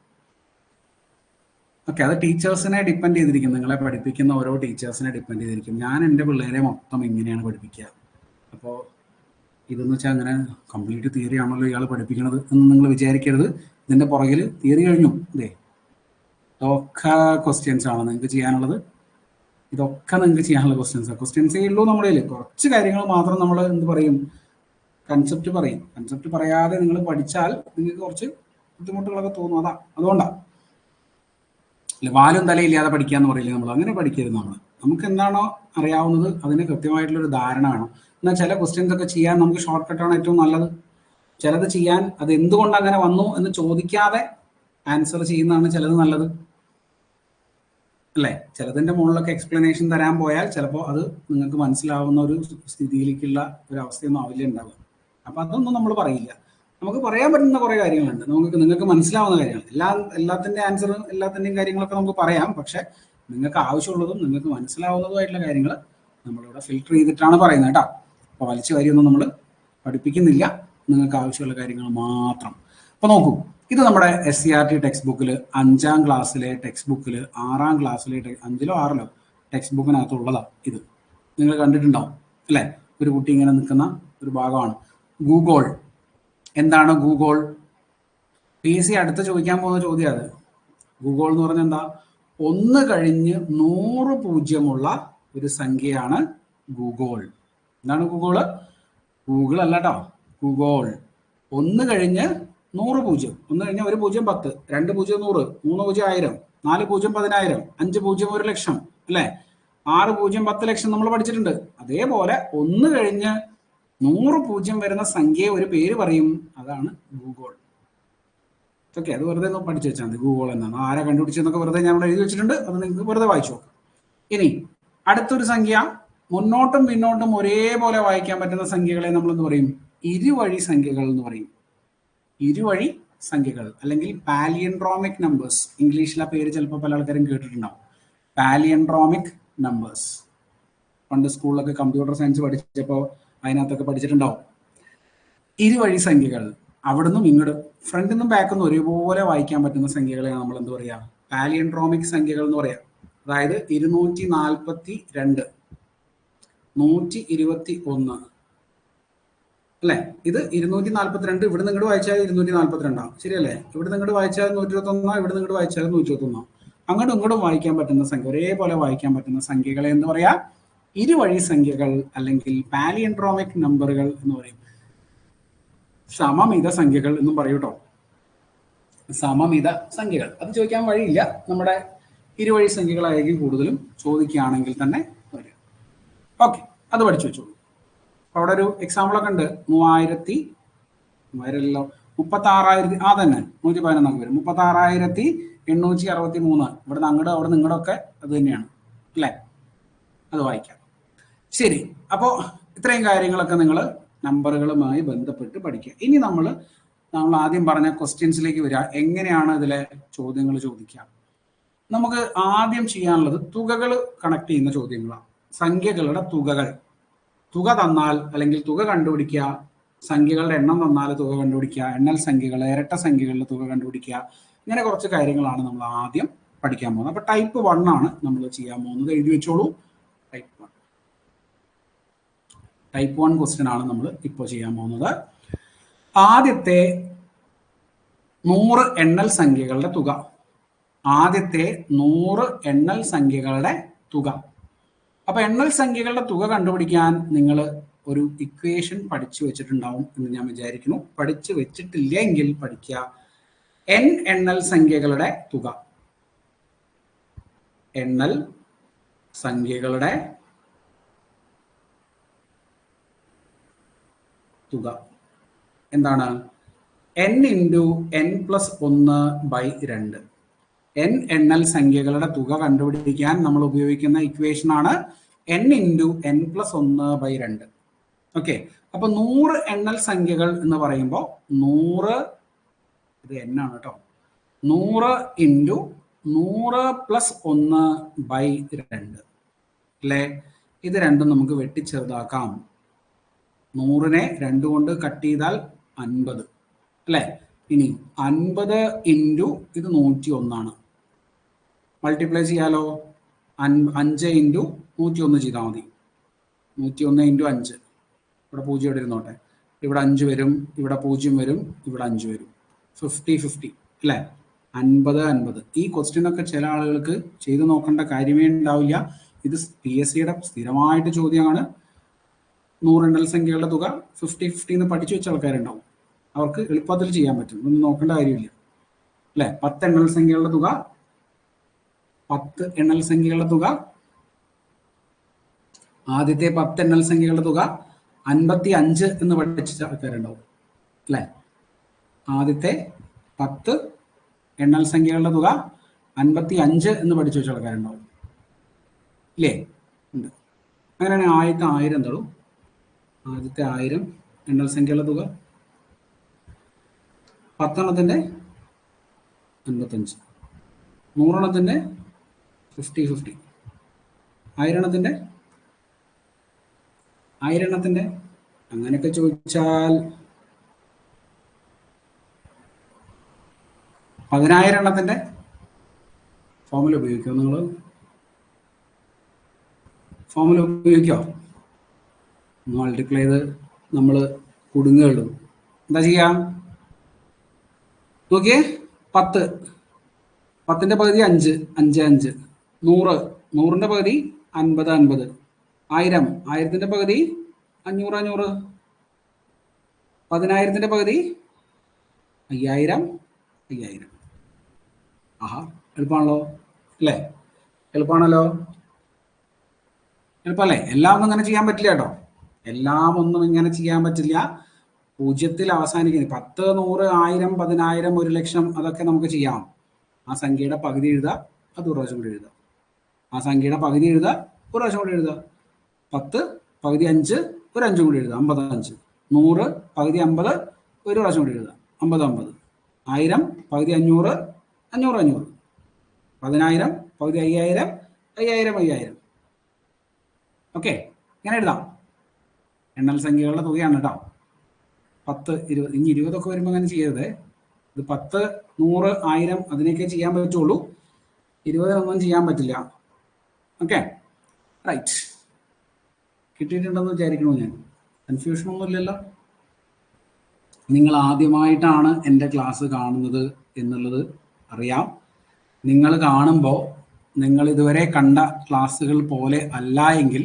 ഓക്കെ, അത് ടീച്ചേഴ്സിനെ ഡിപ്പെൻഡ് ചെയ്തിരിക്കും. നിങ്ങളെ പഠിപ്പിക്കുന്ന ഓരോ ടീച്ചേഴ്സിനെ ഡിപ്പെൻഡ് ചെയ്തിരിക്കും. ഞാൻ എൻ്റെ പിള്ളേരെ മൊത്തം ഇങ്ങനെയാണ് പഠിപ്പിക്കുക. അപ്പോൾ ഇതെന്ന് വെച്ചാൽ അങ്ങനെ കംപ്ലീറ്റ് തിയറി ആണല്ലോ ഇയാൾ പഠിപ്പിക്കുന്നത് എന്ന് നിങ്ങൾ വിചാരിക്കരുത്. ഇതിൻ്റെ പുറകിൽ തിയറി കഴിഞ്ഞു. ഇതേ ഇതൊക്കെ ക്വസ്റ്റ്യൻസ് ആണ് നിങ്ങൾക്ക് ചെയ്യാനുള്ളത്. ഇതൊക്കെ നിങ്ങൾക്ക് ചെയ്യാനുള്ള ക്വസ്റ്റ്യൻസേ ഉള്ളൂ നമ്മുടെ കയ്യിൽ. കുറച്ച് കാര്യങ്ങൾ മാത്രം നമ്മൾ എന്ത് പറയും, കൺസെപ്റ്റ് പറയും. കൺസെപ്റ്റ് പറയാതെ നിങ്ങൾ പഠിച്ചാൽ നിങ്ങൾക്ക് കുറച്ച് ബുദ്ധിമുട്ടുകളൊക്കെ തോന്നും. അതുകൊണ്ടാണ് വാലും തലയില്ലാതെ പഠിക്കുക എന്ന് പറയില്ലേ നമ്മൾ. അങ്ങനെ പഠിക്കരുത്. നമുക്ക് എന്താണോ അറിയാവുന്നത് അതിന് കൃത്യമായിട്ടുള്ളൊരു ധാരണ വേണം. എന്നാൽ ചില ക്വസ്റ്റ്യൻസ് ഒക്കെ ചെയ്യാൻ നമുക്ക് ഷോർട്ട് കട്ടാണ് ഏറ്റവും നല്ലത്. ചിലത് ചെയ്യാൻ അത് എന്തുകൊണ്ട് അങ്ങനെ വന്നു എന്ന് ചോദിക്കാതെ ആൻസർ ചെയ്യുന്നതാണ് ചിലത് നല്ലത്, അല്ലേ? ചിലതിൻ്റെ മുകളിലൊക്കെ എക്സ്പ്ലനേഷൻ തരാൻ പോയാൽ ചിലപ്പോൾ അത് നിങ്ങൾക്ക് മനസ്സിലാവുന്ന ഒരു സ്ഥിതിയിലേക്കുള്ള ഒരു അവസ്ഥയൊന്നും ആവില്ല ഉണ്ടാവുക. അപ്പം അതൊന്നും നമ്മൾ പറയില്ല. നമുക്ക് പറയാൻ പറ്റുന്ന കുറേ കാര്യങ്ങളുണ്ട്, നിങ്ങൾക്ക് മനസ്സിലാവുന്ന കാര്യങ്ങൾ. എല്ലാത്തിൻ്റെ ആൻസറും എല്ലാത്തിൻ്റെയും കാര്യങ്ങളൊക്കെ നമുക്ക് പറയാം. പക്ഷെ നിങ്ങൾക്ക് ആവശ്യമുള്ളതും നിങ്ങൾക്ക് മനസ്സിലാവുന്നതുമായിട്ടുള്ള കാര്യങ്ങൾ നമ്മളിവിടെ ഫിൽട്ടർ ചെയ്തിട്ടാണ് പറയുന്നത് കേട്ടോ. അപ്പോൾ വലിച്ചു കാര്യമൊന്നും നമ്മൾ പഠിപ്പിക്കുന്നില്ല, നിങ്ങൾക്ക് ആവശ്യമുള്ള കാര്യങ്ങൾ മാത്രം. അപ്പോൾ നോക്കൂ, ഇത് നമ്മുടെ SCERT ടെക്സ്റ്റ് ബുക്കിൽ 5ാം ക്ലാസ്സിലെ ടെക്സ്റ്റ് ബുക്കിൽ 6ാം ക്ലാസ്സിലെ 5ലോ 6ലോ ടെക്സ്റ്റ് ബുക്കിനകത്തുള്ളതാണ്. ഇത് നിങ്ങൾ കണ്ടിട്ടുണ്ടാവും, അല്ലേ? ഒരു കുട്ടി ഇങ്ങനെ നിൽക്കുന്ന ഒരു ഭാഗമാണ്. ഗൂഗിൾ. എന്താണ് ഗൂഗിൾ? PSC അടുത്ത് ചോദിക്കാൻ പോകുന്ന ചോദ്യം അത്. ഗൂഗിൾ എന്ന് പറഞ്ഞാൽ എന്താ? 1 കഴിഞ്ഞ് 100 പൂജ്യമുള്ള ഒരു സംഖ്യയാണ് ഗൂഗിൾ. എന്താണ് ഗൂഗിൾ? ഗൂഗിൾ അല്ല കേട്ടോ, ഗൂഗിൾ. 1 കഴിഞ്ഞ് 100 പൂജ്യം. 1 കഴിഞ്ഞ 1 പൂജ്യം 10, 2 പൂജ്യം 100, 3 പൂജ്യം 1000, 4 പൂജ്യം 10000, 5 പൂജ്യം 1 ലക്ഷം, അല്ലേ? 6 പൂജ്യം 10 ലക്ഷം നമ്മൾ പഠിച്ചിട്ടുണ്ട്. അതേപോലെ 1 കഴിഞ്ഞ് 100 പൂജ്യം വരുന്ന സംഖ്യയെ ഒരു പേര് പറയും, അതാണ് ഗൂഗിൾ. ഓക്കെ, അത് വെറുതെ ഒന്ന് പഠിച്ചു വെച്ചാൽ മതി. ഗൂഗിൾ എന്നാണ് ആരെ കണ്ടുപിടിച്ചെന്നൊക്കെ വെറുതെ ഞാൻ ഇവിടെ എഴുതി വെച്ചിട്ടുണ്ട്. അത് നിങ്ങൾക്ക് വെറുതെ വായിച്ചു നോക്കാം. ഇനി അടുത്തൊരു സംഖ്യ, മുന്നോട്ടും പിന്നോട്ടും ഒരേപോലെ വായിക്കാൻ പറ്റുന്ന സംഖ്യകളെ നമ്മൾ എന്ത് പറയും? ഇരുവഴി സംഖ്യകൾ എന്ന് പറയും. ഇരുവഴി സംഖ്യകൾ അല്ലെങ്കിൽ പാലിയൻഡ്രോമിക് നമ്പേഴ്സ്. ഇംഗ്ലീഷിലെ പേര് ചിലപ്പോൾ പല ആൾക്കാരും കേട്ടിട്ടുണ്ടാവും, പാലിയൻഡ്രോമിക് നമ്പേഴ്സ്. പണ്ട് സ്കൂളിലൊക്കെ കമ്പ്യൂട്ടർ സയൻസ് പഠിച്ചപ്പോൾ അതിനകത്തൊക്കെ പഠിച്ചിട്ടുണ്ടാവും. ഇരുവഴി സംഖ്യകൾ, അവിടുന്നും ഇങ്ങോട്ടും ഫ്രണ്ടിൽ നിന്നും ബാക്കിൽ നിന്നും ഒരേപോലെ വായിക്കാൻ പറ്റുന്ന സംഖ്യകളെയാണ് നമ്മൾ എന്ത് പറയുക? പാലിയൻഡ്രോമിക് സംഖ്യകൾ എന്ന് പറയാം. അതായത് 242, 121 അല്ലെ. ഇത് 242 ഇവിടെ നിങ്ങോട്ട് വായിച്ചാൽ 242 ശരിയല്ലേ. ഇവിടെ നിങ്ങോട്ട് വായിച്ചാൽ 121, ഇവിടെ നിങ്ങോട്ട് വായിച്ചാൽ 121. അങ്ങോട്ടും ഇങ്ങോട്ടും വായിക്കാൻ പറ്റുന്ന സംഖ്യ, ഒരേപോലെ വായിക്കാൻ പറ്റുന്ന സംഖ്യകളെ എന്ന് പറയാ ഇരുവഴി സംഖ്യകൾ അല്ലെങ്കിൽ പാലിയൻഡ്രോമിക് നമ്പറുകൾ എന്ന് പറയും. സമമിത സംഖ്യകൾ എന്നും പറയൂട്ടോ. സമമിത സംഖ്യകൾ അത് ചോദിക്കാൻ വഴിയില്ല. നമ്മുടെ ഇരുവഴി സംഖ്യകളായിരിക്കും കൂടുതലും ചോദിക്കുകയാണെങ്കിൽ തന്നെ വരിക. ഓക്കെ, അത് പഠിച്ചു വെച്ചോളൂ. അവിടെ ഒരു എക്സാമ്പിൾ ഒക്കെ ഉണ്ട്. 36,000 ആ തന്നെ 111 വരും. 36,863 ഇവിടെ അങ്ങോട്ട് അവിടെ നിങ്ങളുടെ ഒക്കെ അത് തന്നെയാണ് അല്ലേ. അത് വായിക്കാം. ശരി, അപ്പോൾ ഇത്രയും കാര്യങ്ങളൊക്കെ നിങ്ങൾ നമ്പറുകളുമായി ബന്ധപ്പെട്ട് പഠിക്കുക. ഇനി നമ്മൾ ആദ്യം പറഞ്ഞ ക്വസ്റ്റ്യൻസിലേക്ക് വരിക. എങ്ങനെയാണ് ഇതിലെ ചോദ്യങ്ങൾ ചോദിക്കുക? നമുക്ക് ആദ്യം ചെയ്യാനുള്ളത് തുകകൾ കണക്ട് ചെയ്യുന്ന ചോദ്യങ്ങളാണ്. സംഖ്യകളുടെ തുക തന്നാൽ അല്ലെങ്കിൽ തുക കണ്ടുപിടിക്കുക, സംഖ്യകളുടെ എണ്ണം തന്നാൽ തുക കണ്ടുപിടിക്കുക, എണ്ണൽ സംഖ്യകൾ, ഇരട്ട സംഖ്യകളുടെ തുക കണ്ടുപിടിക്കുക, ഇങ്ങനെ കുറച്ച് കാര്യങ്ങളാണ് നമ്മൾ ആദ്യം പഠിക്കാൻ പോകുന്നത്. അപ്പൊ ടൈപ്പ് 1 ആണ് നമ്മൾ ചെയ്യാൻ പോകുന്നത്. എഴുതി വെച്ചോളൂ. ടൈപ്പ് 1 ക്വസ്റ്റ്യൻ ആണ് നമ്മൾ ഇപ്പോൾ ചെയ്യാൻ പോകുന്നത്. ആദ്യത്തെ 100 എണ്ണൽ സംഖ്യകളുടെ തുക. ആദ്യത്തെ 100 എണ്ണൽ സംഖ്യകളുടെ തുക. അപ്പൊ എണ്ണൽ സംഖ്യകളുടെ തുക കണ്ടുപിടിക്കാൻ നിങ്ങൾ ഒരു ഇക്വേഷൻ പഠിച്ചു വെച്ചിട്ടുണ്ടാവും എന്ന് ഞാൻ വിചാരിക്കുന്നു. പഠിച്ചു വെച്ചിട്ടില്ലെങ്കിൽ പഠിക്കുക. n എണ്ണൽ സംഖ്യകളുടെ തുക. എണ്ണൽ സംഖ്യകളുടെ തുക എന്താണ്? n × n+1/2. n എണ്ണൽ സംഖ്യകളുടെ തുക കണ്ടുപിടിക്കാൻ നമ്മൾ ഉപയോഗിക്കുന്ന ഇക്വേഷൻ ആണ് n × n+1/2. ഓക്കെ, അപ്പൊ 100 എണ്ണൽ സംഖ്യകൾ എന്ന് പറയുമ്പോൾ 100 ഇത് n ആണ് കേട്ടോ. 100 × 100+1/2 അല്ലേ. ഇത് രണ്ടും നമുക്ക് വെട്ടിച്ചെറുതാക്കാം. 100നെ 2 കൊണ്ട് കട്ട് ചെയ്താൽ 50 അല്ലേ. ഇനി 50 × ഇത് 101 ആണ്. മൾട്ടിപ്ലൈ ചെയ്യാലോ. 5 × 101 ചെയ്താൽ മതി. 101 × 5. ഇവിടെ 0 ഇവിടെ ഇരുന്നോട്ടെ. ഇവിടെ 5 വരും, ഇവിടെ 0 വരും, ഇവിടെ 5 വരും. 50-50 അല്ലേ. 50-50. ഈ ക്വസ്റ്റ്യൻ ഒക്കെ ചില ആളുകൾക്ക് ചെയ്തു നോക്കേണ്ട കാര്യമേ ഉണ്ടാവില്ല. ഇത് PSCയുടെ സ്ഥിരമായിട്ട് ചോദ്യമാണ്. 100 എണ്ണൽ സംഖ്യകളുടെ തുക 50-50 എന്ന് പഠിച്ചു വെച്ച ആൾക്കാരുണ്ടാവും. അവർക്ക് എളുപ്പത്തിൽ ചെയ്യാൻ പറ്റും. ഒന്നും നോക്കേണ്ട കാര്യമില്ല അല്ലെ. 10 എണ്ണൽ സംഖ്യകളുടെ തുക. 10 എണ്ണൽ സംഖ്യകളുടെ തുക. ആദ്യത്തെ 10 എണ്ണൽ സംഖ്യകളുടെ തുക 55 എന്ന് പഠിച്ച ആൾക്കാരുണ്ടാവും അല്ലെ. ആദ്യത്തെ 10 എണ്ണൽ സംഖ്യകളുടെ തുക 55 എന്ന് പഠിച്ചു വെച്ച ആൾക്കാരുണ്ടാവും ഇല്ലേ. ഉണ്ട്. അങ്ങനെയാണെങ്കിൽ ആദ്യത്തെ 1000 എന്താവും? ആദ്യത്തെ 1000 എണ്ണൽ സംഖ്യകളുടെ തുക 10 എണ്ണത്തിന്റെ 55, 100 എണ്ണത്തിന്റെ 50-50, 1000 എണ്ണത്തിന്റെ അങ്ങനെയൊക്കെ ചോദിച്ചാൽ 10,000 എണ്ണത്തിന്റെ ഫോർമുല ഉപയോഗിക്കുമോ? നിങ്ങൾ ഫോർമുല ഉപയോഗിക്കോ? മൾട്ടിപ്ലൈ ചെയ്ത് നമ്മൾ കുടുങ്ങുകയുള്ളൂ. എന്താ ചെയ്യാം നോക്കിയേ. 10, 10ന്റെ പകുതി 5, 5, 5. 100, 100ന്റെ പകുതി 50, 50. 1000, 1000ത്തിന്റെ പകുതി 500, 500. 10,000ത്തിന്റെ പകുതി 5000, 5000. ആഹാ, എളുപ്പമാണല്ലോ അല്ലേ. എളുപ്പമാണല്ലോ. എളുപ്പമല്ലേ. എല്ലാം ഒന്നും ഇങ്ങനെ ചെയ്യാൻ പറ്റില്ല കേട്ടോ. എല്ലാം ഒന്നും ഇങ്ങനെ ചെയ്യാൻ പറ്റില്ല. 0ത്തിൽ അവസാനിക്കുന്നത് 10, 100, 1000, 10,000, 1,00,000 അതൊക്കെ നമുക്ക് ചെയ്യാം. ആ സംഖ്യയുടെ പകുതി എഴുതുക, അത് ഒരു പ്രാവശ്യം കൂടി എഴുതുക. ആ സംഖ്യയുടെ പകുതി എഴുതുക, ഒരു പ്രാവശ്യം കൂടി എഴുതുക. 10 പകുതി 5, ഒരു 5 കൂടി എഴുതുക, 55. 100 പകുതി 50, ഒരു പ്രാവശ്യം കൂടി എഴുതുക, 50, 50. 1000 പകുതി 500, 500, 500. 10,000 പകുതി 5000, 5000, 5000. ഓക്കെ, ഇങ്ങനെ എഴുതാം. എണ്ണൽ സംഖ്യകളുടെ തുകയാണ് കേട്ടോ. 10, 20. ഇനി 20 ഒക്കെ വരുമ്പോൾ അങ്ങനെ ചെയ്യരുത്. ഇത് 10, 100, 1000 അതിനൊക്കെ ചെയ്യാൻ പറ്റുള്ളൂ. 20 ഒന്നും ചെയ്യാൻ പറ്റില്ല. Okay, right. കിട്ടിയിട്ടുണ്ടെന്ന് വിചാരിക്കണോ ഞാൻ? കൺഫ്യൂഷനൊന്നും ഇല്ലല്ലോ? നിങ്ങൾ ആദ്യമായിട്ടാണ് എൻ്റെ ക്ലാസ് കാണുന്നത് എന്നുള്ളത് അറിയാം. നിങ്ങൾ കാണുമ്പോൾ നിങ്ങൾ ഇതുവരെ കണ്ട ക്ലാസ്സുകൾ പോലെ അല്ല എങ്കിൽ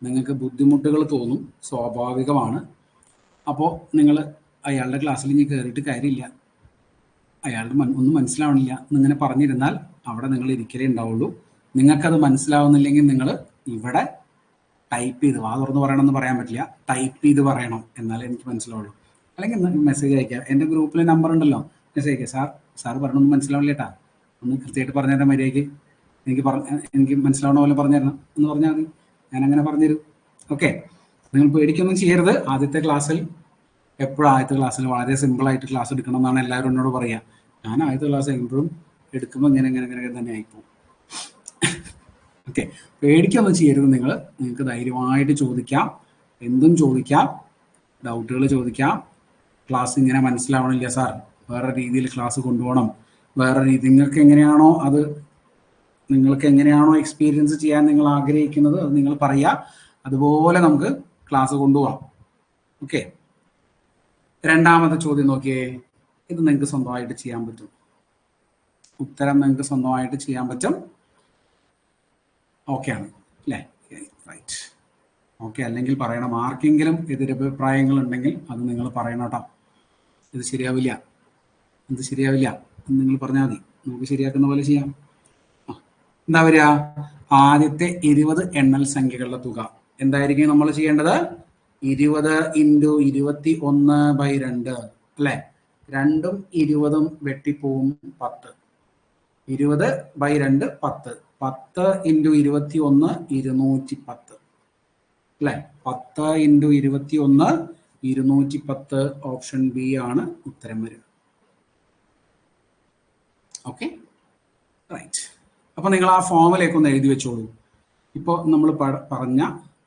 നിങ്ങൾക്ക് ബുദ്ധിമുട്ടുകൾ തോന്നും, സ്വാഭാവികമാണ്. അപ്പോൾ നിങ്ങൾ അയാളുടെ ക്ലാസ്സിൽ ഇനി കയറിയിട്ട് കാര്യമില്ല, അയാളുടെ ഒന്നും മനസ്സിലാവണില്ല എന്നിങ്ങനെ പറഞ്ഞിരുന്നാൽ അവിടെ നിങ്ങൾ ഇരിക്കലേ ഉണ്ടാവുള്ളൂ. നിങ്ങൾക്കത് മനസ്സിലാവുന്നില്ലെങ്കിൽ നിങ്ങൾ ഇവിടെ ടൈപ്പ് ചെയ്ത്, വാ തുറന്ന് പറയണമെന്ന് പറയാൻ പറ്റില്ല, ടൈപ്പ് ചെയ്ത് പറയണം, എന്നാലേ എനിക്ക് മനസ്സിലാവുള്ളൂ. അല്ലെങ്കിൽ മെസ്സേജ് അയക്കുക. എൻ്റെ ഗ്രൂപ്പിൽ നമ്പർ ഉണ്ടല്ലോ, മെസ്സേജ് അയക്കുക. സാർ പറഞ്ഞൊന്നും മനസ്സിലാവില്ല കേട്ടാ, ഒന്ന് കൃത്യമായിട്ട് പറഞ്ഞു തരാൻ മര്യാദയ്ക്ക്, എനിക്ക് മനസ്സിലാവണ പോലെ പറഞ്ഞു തരണം എന്ന് പറഞ്ഞാൽ മതി, ഞാനങ്ങനെ പറഞ്ഞുതരും. ഓക്കെ, നിങ്ങൾ പേടിക്കൊന്നും ചെയ്യരുത്. ആദ്യത്തെ ക്ലാസ്സിൽ എപ്പോഴും ആദ്യത്തെ ക്ലാസ്സിൽ വളരെ സിമ്പിളായിട്ട് ക്ലാസ് എടുക്കണം എന്നാണ് എല്ലാവരും എന്നോട് പറയുക. ഞാൻ ആദ്യത്തെ ക്ലാസ് എപ്പോഴും എടുക്കുമ്പോൾ ഇങ്ങനെ തന്നെ ആയിപ്പോവും. ഓക്കെ, പേടിക്കൊന്നും ചെയ്യരുത്. നിങ്ങൾക്ക് ധൈര്യമായിട്ട് ചോദിക്കാം, എന്തും ചോദിക്കാം, ഡൗട്ടുകൾ ചോദിക്കാം. ക്ലാസ് ഇങ്ങനെ മനസ്സിലാവണില്ല സാർ, വേറെ രീതിയിൽ ക്ലാസ് കൊണ്ടുപോകണം, വേറെ രീതി, നിങ്ങൾക്ക് എങ്ങനെയാണോ എക്സ്പീരിയൻസ് ചെയ്യാൻ നിങ്ങൾ ആഗ്രഹിക്കുന്നത് അത് നിങ്ങൾ പറയുക, അതുപോലെ നമുക്ക് ക്ലാസ് കൊണ്ടുപോകാം. ഓക്കെ, രണ്ടാമത്തെ ചോദ്യം നോക്കിയേ. ഇത് നിങ്ങൾക്ക് സ്വന്തമായിട്ട് ചെയ്യാൻ പറ്റും, ഉത്തരം നിങ്ങൾക്ക് സ്വന്തമായിട്ട് ചെയ്യാൻ പറ്റും. ഓക്കെ ആണ് അല്ലേ? റൈറ്റ്. ഓക്കെ അല്ലെങ്കിൽ പറയണം. ആർക്കെങ്കിലും എതിരഭിപ്രായങ്ങൾ ഉണ്ടെങ്കിൽ അത് നിങ്ങൾ പറയണം കേട്ടോ. ഇത് ശരിയാവില്ല എന്ന് നിങ്ങൾ പറഞ്ഞാൽ മതി, നമുക്ക് ശരിയാക്കുന്ന പോലെ ചെയ്യാം. എന്താ വരിക? ആദ്യത്തെ 20 എണ്ണൽ സംഖ്യകളുടെ തുക എന്തായിരിക്കും നമ്മൾ ചെയ്യേണ്ടത്? 20 × 21/2 അല്ലെ? 2ഉം 20ഉം വെട്ടിപ്പോവും 10. 20/2 10. 10 × 21 210 അല്ലെ? 10 × 21 210. ഓപ്ഷൻ ബി ആണ് ഉത്തരം വരിക. Okay, right. അപ്പൊ നിങ്ങൾ ആ ഫോമിലേക്ക് ഒന്ന് എഴുതി വെച്ചോളൂ. ഇപ്പോൾ നമ്മൾ പറഞ്ഞ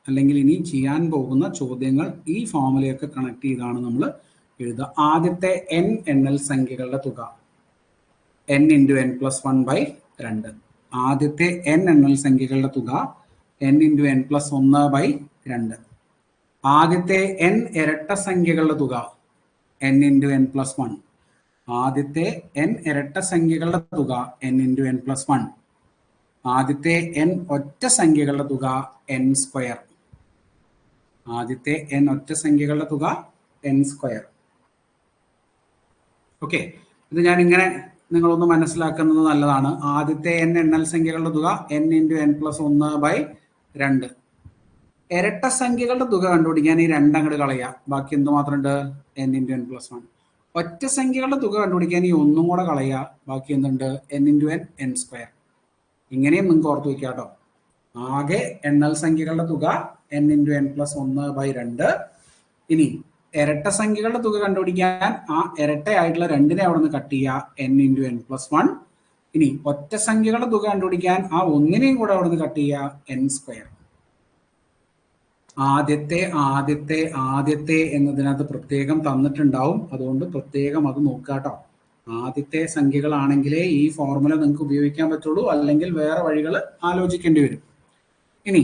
അല്ലെങ്കിൽ ഇനി ചെയ്യാൻ പോകുന്ന ചോദ്യങ്ങൾ ഈ ഫോമിലേക്ക് കണക്ട് ചെയ്താണ് നമ്മൾ എഴുതുക. ആദ്യത്തെ n എണ്ണൽ സംഖ്യകളുടെ തുക n × n+1/2. ആദ്യത്തെ n എണ്ണൽ സംഖ്യകളുടെ തുക n × n+1/2. ആദ്യത്തെ n ഇരട്ട സംഖ്യകളുടെ തുക n × n+1. ആദ്യത്തെ n ഇരട്ട സംഖ്യകളുടെ തുക n × n+1. ആദ്യത്തെ n ഒറ്റ സംഖ്യകളുടെ തുക n². ആദ്യത്തെ n ഒറ്റ സംഖ്യകളുടെ തുക n². ഓക്കെ, ഇത് ഞാൻ ഇങ്ങനെ നിങ്ങളൊന്ന് മനസ്സിലാക്കുന്നത് നല്ലതാണ്. ആദ്യത്തെ n എണ്ണൽ സംഖ്യകളുടെ തുക n × n+1/2. ഇരട്ട സംഖ്യകളുടെ തുക കണ്ടുപിടിക്കാൻ ഈ 2 അങ്ങോട്ട് കളയുക, ബാക്കി എന്തുമാത്രമുണ്ട്? n × n+1. ഒറ്റ സംഖ്യകളുടെ തുക കണ്ടുപിടിക്കാൻ ഈ 1 കൂടെ കളയുക, ബാക്കി എന്തുണ്ട്? n × n². ഇങ്ങനെയും നിങ്ങൾക്ക് ഓർത്ത് വയ്ക്കാം കേട്ടോ. ആകെ എണ്ണൽ സംഖ്യകളുടെ തുക n × n+1/2. ഇനി ഇരട്ട സംഖ്യകളുടെ തുക കണ്ടുപിടിക്കാൻ ആ ഇരട്ടയായിട്ടുള്ള 2നെ അവിടെ നിന്ന് കട്ട് ചെയ്യുക, n × n+1. ഇനി ഒറ്റ സംഖ്യകളുടെ തുക കണ്ടുപിടിക്കാൻ ആ 1നെയും കൂടെ അവിടെ നിന്ന് കട്ട് ചെയ്യുക, n². ആദ്യത്തെ എന്നതിനകത്ത് പ്രത്യേകം തന്നിട്ടുണ്ടാവും, അതുകൊണ്ട് പ്രത്യേകം അത് നോക്കുക കേട്ടോ. ആദ്യത്തെ സംഖ്യകളാണെങ്കിലേ ഈ ഫോർമുല നിങ്ങൾക്ക് ഉപയോഗിക്കാൻ പറ്റുള്ളൂ, അല്ലെങ്കിൽ വേറെ വഴികൾ ആലോചിക്കേണ്ടി വരും. ഇനി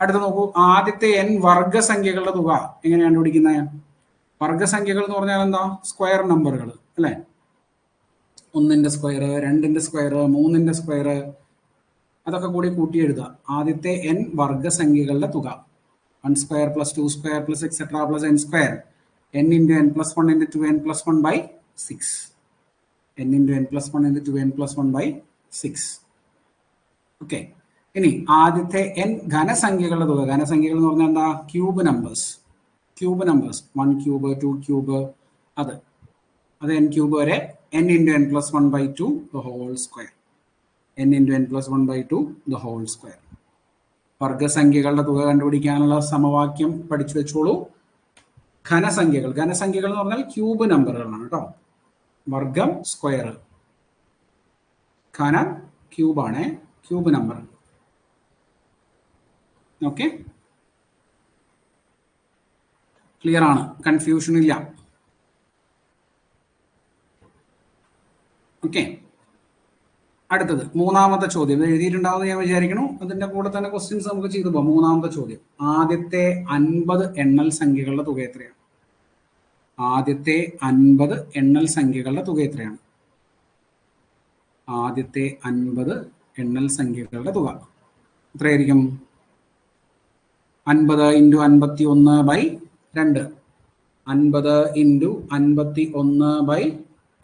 അടുത്ത നോക്കൂ. ആദ്യത്തെ n വർഗസംഖ്യകളുടെ തുക എങ്ങനെ കണ്ടുപിടിക്കുന്നത്? വർഗസംഖ്യകൾ എന്ന് പറഞ്ഞാൽ എന്താ? സ്ക്വയർ നമ്പറുകൾ അല്ലെ? 1ന്റെ സ്ക്വയർ, 2ന്റെ സ്ക്വയർ, 3ന്റെ സ്ക്വയർ, അതൊക്കെ കൂടി കൂട്ടി എഴുതുക. ആദ്യത്തെ n വർഗസംഖ്യകളുടെ തുക 1² + 2² + etc. + n². n × n+1 × 2n+1/6. n × n+1 × 2n+1/6. Okay, ഇനി ആദ്യത്തെ n ഘനസംഖ്യകളുടെ തുക. ഘനസംഖ്യകൾ എന്ന് പറഞ്ഞാൽ എന്താ? Cube numbers. 1³ 2³ അത് n³ വരെ. n × n+1/2 the whole square. n × n+1/2 the whole square. വർഗസംഖ്യകളുടെ തുക കണ്ടുപിടിക്കാനുള്ള സമവാക്യം പഠിച്ചു വെച്ചോളൂ. ഘനസംഖ്യകൾ എന്ന് പറഞ്ഞാൽ ക്യൂബ് നമ്പറുകളാണ് കേട്ടോ. വർഗം സ്ക്വയർ, ഘനം ക്യൂബാണ്, ക്യൂബ് നമ്പർ. ഓക്കെ, ക്ലിയർ ആണ്, കൺഫ്യൂഷൻ ഇല്ല. ഓക്കെ, അടുത്തത് മൂന്നാമത്തെ ചോദ്യം. ഇത് എഴുതിയിട്ടുണ്ടാവുമെന്ന് ഞാൻ വിചാരിക്കണം. അതിന്റെ കൂടെ തന്നെ ക്വസ്റ്റ്യൻസ് നമുക്ക് ചെയ്തു പോകാം. മൂന്നാമത്തെ ചോദ്യം, ആദ്യത്തെ 50 എണ്ണൽ സംഖ്യകളുടെ തുക എത്രയാണ്? ആദ്യത്തെ 50 എണ്ണൽ സംഖ്യകളുടെ തുക എത്രയാണ്? ആദ്യത്തെ 50 എണ്ണൽ സംഖ്യകളുടെ തുക എത്രയായിരിക്കും? 50 × 51/2. 50 ×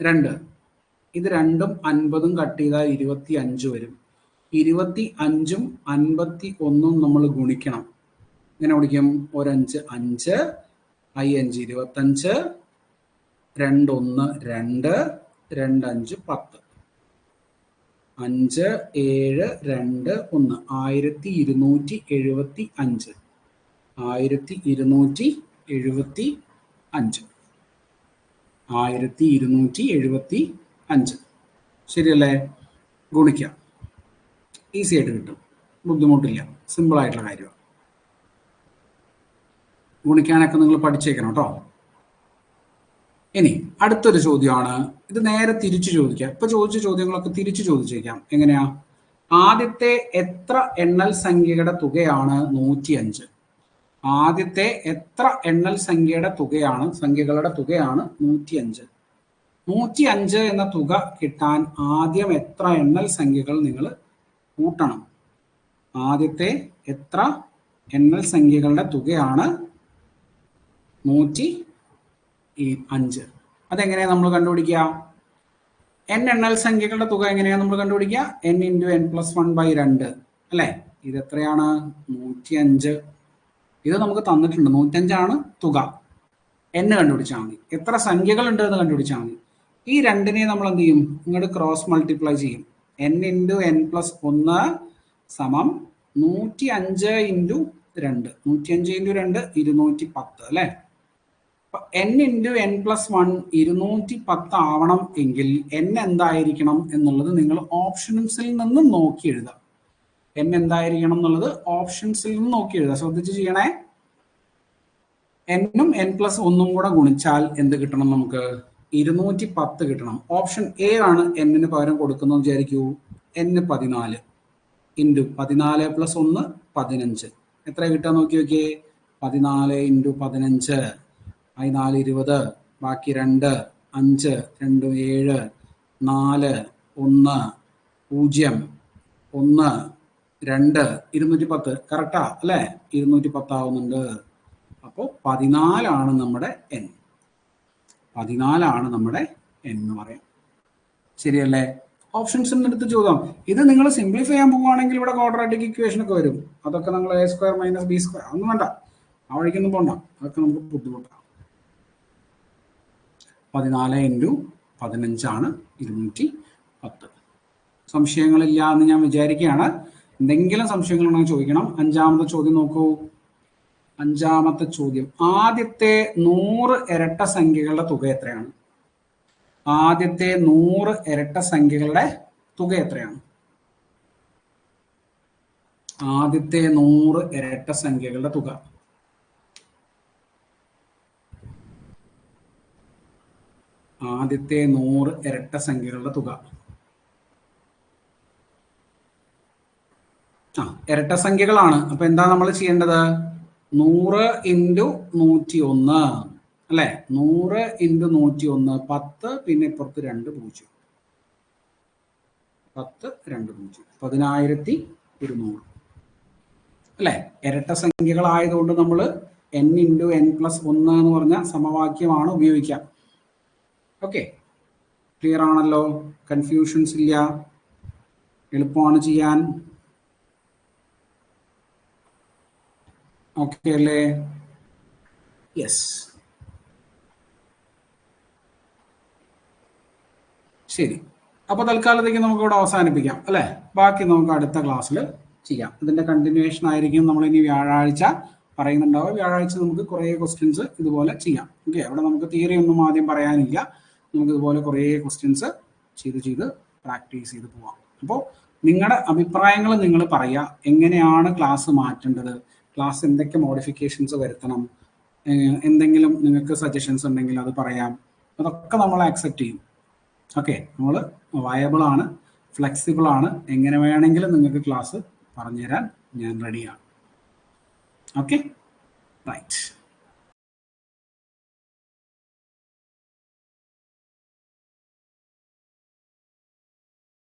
51/2. ഇത് രണ്ടും 50ഉം കട്ട് ചെയ്താൽ 25 വരും. 25ഉം 51ഉം നമ്മൾ ഗുണിക്കണം. ഇങ്ങനെ ഗുണിക്കും. 1 5 5, I 5 25, 2 1 2, 2 5 10. 5 7 2 1 1275. 1275. 1275 ശരിയല്ലേ? ഗുണിക്കാം. ഈസി ആയിട്ട് കിട്ടും, ബുദ്ധിമുട്ടില്ല, സിമ്പിൾ ആയിട്ടുള്ള കാര്യമാണ്. ഗുണിക്കാനൊക്കെ നിങ്ങൾ പഠിച്ചേക്കണം കേട്ടോ. ഇനി അടുത്തൊരു ചോദ്യമാണ്. ഇത് നേരെ തിരിച്ചു ചോദിക്കാം. ഇപ്പൊ ചോദിച്ച ചോദ്യങ്ങളൊക്കെ തിരിച്ചു ചോദിച്ചേക്കാം. എങ്ങനെയാ? ആദ്യത്തെ എത്ര എണ്ണൽ സംഖ്യയുടെ തുകയാണ് 105? ആദ്യത്തെ എത്ര എണ്ണൽ സംഖ്യകളുടെ തുകയാണ് 105? 105 എന്ന തുക കിട്ടാൻ ആദ്യം എത്ര എണ്ണൽ സംഖ്യകൾ നിങ്ങൾ കൂട്ടണം? ആദ്യത്തെ എത്ര എണ്ണൽ സംഖ്യകളുടെ തുകയാണ് 105? അതെങ്ങനെയാണ് നമ്മൾ കണ്ടുപിടിക്കുക? n എണ്ണൽ സംഖ്യകളുടെ തുക എങ്ങനെയാണ് നമ്മൾ കണ്ടുപിടിക്കുക? n × n+1/2 അല്ലേ? ഇത് എത്രയാണ്? 105. ഇത് നമുക്ക് തന്നിട്ടുണ്ട്. 105 തുക. n കണ്ടുപിടിച്ചാൽ മതി. എത്ര സംഖ്യകൾ ഉണ്ട് എന്ന് കണ്ടുപിടിച്ചാൽ മതി. ഈ രണ്ടിനെ നമ്മൾ എന്ത് ചെയ്യും? ഇങ്ങോട്ട് ക്രോസ് മൾട്ടിപ്ലൈ ചെയ്യും. n × n+1 സമം 105 × 2. 105 × 2 210 അല്ലേ? n × n+1 210 ആവണം എങ്കിൽ n എന്തായിരിക്കണം എന്നുള്ളത് നിങ്ങൾ ഓപ്ഷൻസിൽ നിന്ന് നോക്കി എഴുതാം. n എന്തായിരിക്കണം എന്നുള്ളത് ഓപ്ഷൻസിൽ നിന്ന് നോക്കി എഴുതാം. ശ്രദ്ധിച്ച് ചെയ്യണേ. n ഉം n+1 കൂടെ ഗുണിച്ചാൽ എന്ത് കിട്ടണം? നമുക്ക് 210 കിട്ടണം. ഓപ്ഷൻ എ ആണ് n പകരം കൊടുക്കുന്നത് വിചാരിക്കൂ. n 14 × 14 + 1 15. എത്ര കിട്ടാൻ നോക്കി നോക്കിയേ. 14 × 15 I 4 20, ബാക്കി 2 5 2 7 4 1 0 1 2 210. കറക്റ്റാ അല്ലേ? 210 ആവുന്നുണ്ട്. അപ്പോൾ 14 നമ്മുടെ n. 14 നമ്മുടെ n എന്ന് പറയാം. ശരിയല്ലേ? ഓപ്ഷൻസിൻ്റെ അടുത്ത് ചോദ്യം. ഇത് നിങ്ങൾ സിംപ്ലിഫൈ ചെയ്യാൻ പോവുകയാണെങ്കിൽ ഇവിടെ ക്വാഡ്രാറ്റിക് ഇക്വേഷൻ ഒക്കെ വരും. അതൊക്കെ നിങ്ങൾ a² - b² ഒന്നും വേണ്ട, ആ വഴിക്കൊന്നും പോണ്ട. അതൊക്കെ നമുക്ക് ബുദ്ധിമുട്ടാണ്. 14 × 15 210. സംശയങ്ങളില്ല എന്ന് ഞാൻ വിചാരിക്കുകയാണ്. എന്തെങ്കിലും സംശയങ്ങളുണ്ടെങ്കിൽ ചോദിക്കണം. 5ാമത്തെ ചോദ്യം നോക്കൂ. 5ാമത്തെ ചോദ്യം, ആദ്യത്തെ 100 ഇരട്ട സംഖ്യകളുടെ തുക എത്രയാണ്? ആദ്യത്തെ 100 ഇരട്ട സംഖ്യകളുടെ തുക എത്രയാണ്? ആദ്യത്തെ 100 ഇരട്ട സംഖ്യകളുടെ തുക. ആദ്യത്തെ 100 ഇരട്ട സംഖ്യകളുടെ തുക. ഇരട്ട സംഖ്യകളാണ്. അപ്പൊ എന്താ നമ്മൾ ചെയ്യേണ്ടത്? 100 × 101 അല്ലെ? 100 × 101 10, പിന്നെ ഇപ്പുറത്ത് 2 0. 10 2 0 10200 അല്ലെ? ഇരട്ട സംഖ്യകളായതുകൊണ്ട് നമ്മൾ n × n+1 എന്ന് പറഞ്ഞ സമവാക്യമാണ് ഉപയോഗിക്കുക. ഓക്കെ, ക്ലിയർ ആണല്ലോ? കൺഫ്യൂഷൻസ് ഇല്ല, എളുപ്പമാണ് ചെയ്യാൻ. ഓക്കെ അല്ലേ? യെസ്, ശരി. അപ്പൊ തൽക്കാലത്തേക്ക് നമുക്ക് ഇവിടെ അവസാനിപ്പിക്കാം അല്ലെ? ബാക്കി നമുക്ക് അടുത്ത ക്ലാസ്സിൽ ചെയ്യാം. ഇതിന്റെ കണ്ടിന്യൂവേഷൻ ആയിരിക്കും നമ്മൾ ഇനി വ്യാഴാഴ്ച പറയുന്നുണ്ടാവുക. വ്യാഴാഴ്ച നമുക്ക് കുറേ ക്വസ്റ്റ്യൻസ് ഇതുപോലെ ചെയ്യാം. ഓക്കെ, അവിടെ നമുക്ക് തിയറി ഒന്നും ആദ്യം പറയാനില്ല. നമുക്ക് ഇതുപോലെ കുറേ ക്വസ്റ്റ്യൻസ് ചെയ്ത് പ്രാക്ടീസ് ചെയ്ത് പോവാം. അപ്പോൾ നിങ്ങളുടെ അഭിപ്രായങ്ങൾ നിങ്ങൾ പറയുക. എങ്ങനെയാണ് ക്ലാസ് മാറ്റേണ്ടത്? ക്ലാസ് എന്തൊക്കെ മോഡിഫിക്കേഷൻസ് വരുത്തണം? എന്തെങ്കിലും നിങ്ങൾക്ക് സജഷൻസ് ഉണ്ടെങ്കിൽ അത് പറയാം. അതൊക്കെ നമ്മൾ ആക്സെപ്റ്റ് ചെയ്യും. ഓക്കെ, നമ്മൾ വയബിൾ ആണ്, ഫ്ലെക്സിബിൾ ആണ്. എങ്ങനെ വേണമെങ്കിലും നിങ്ങൾക്ക് ക്ലാസ് പറഞ്ഞുതരാൻ ഞാൻ റെഡിയാണ്. Okay, right.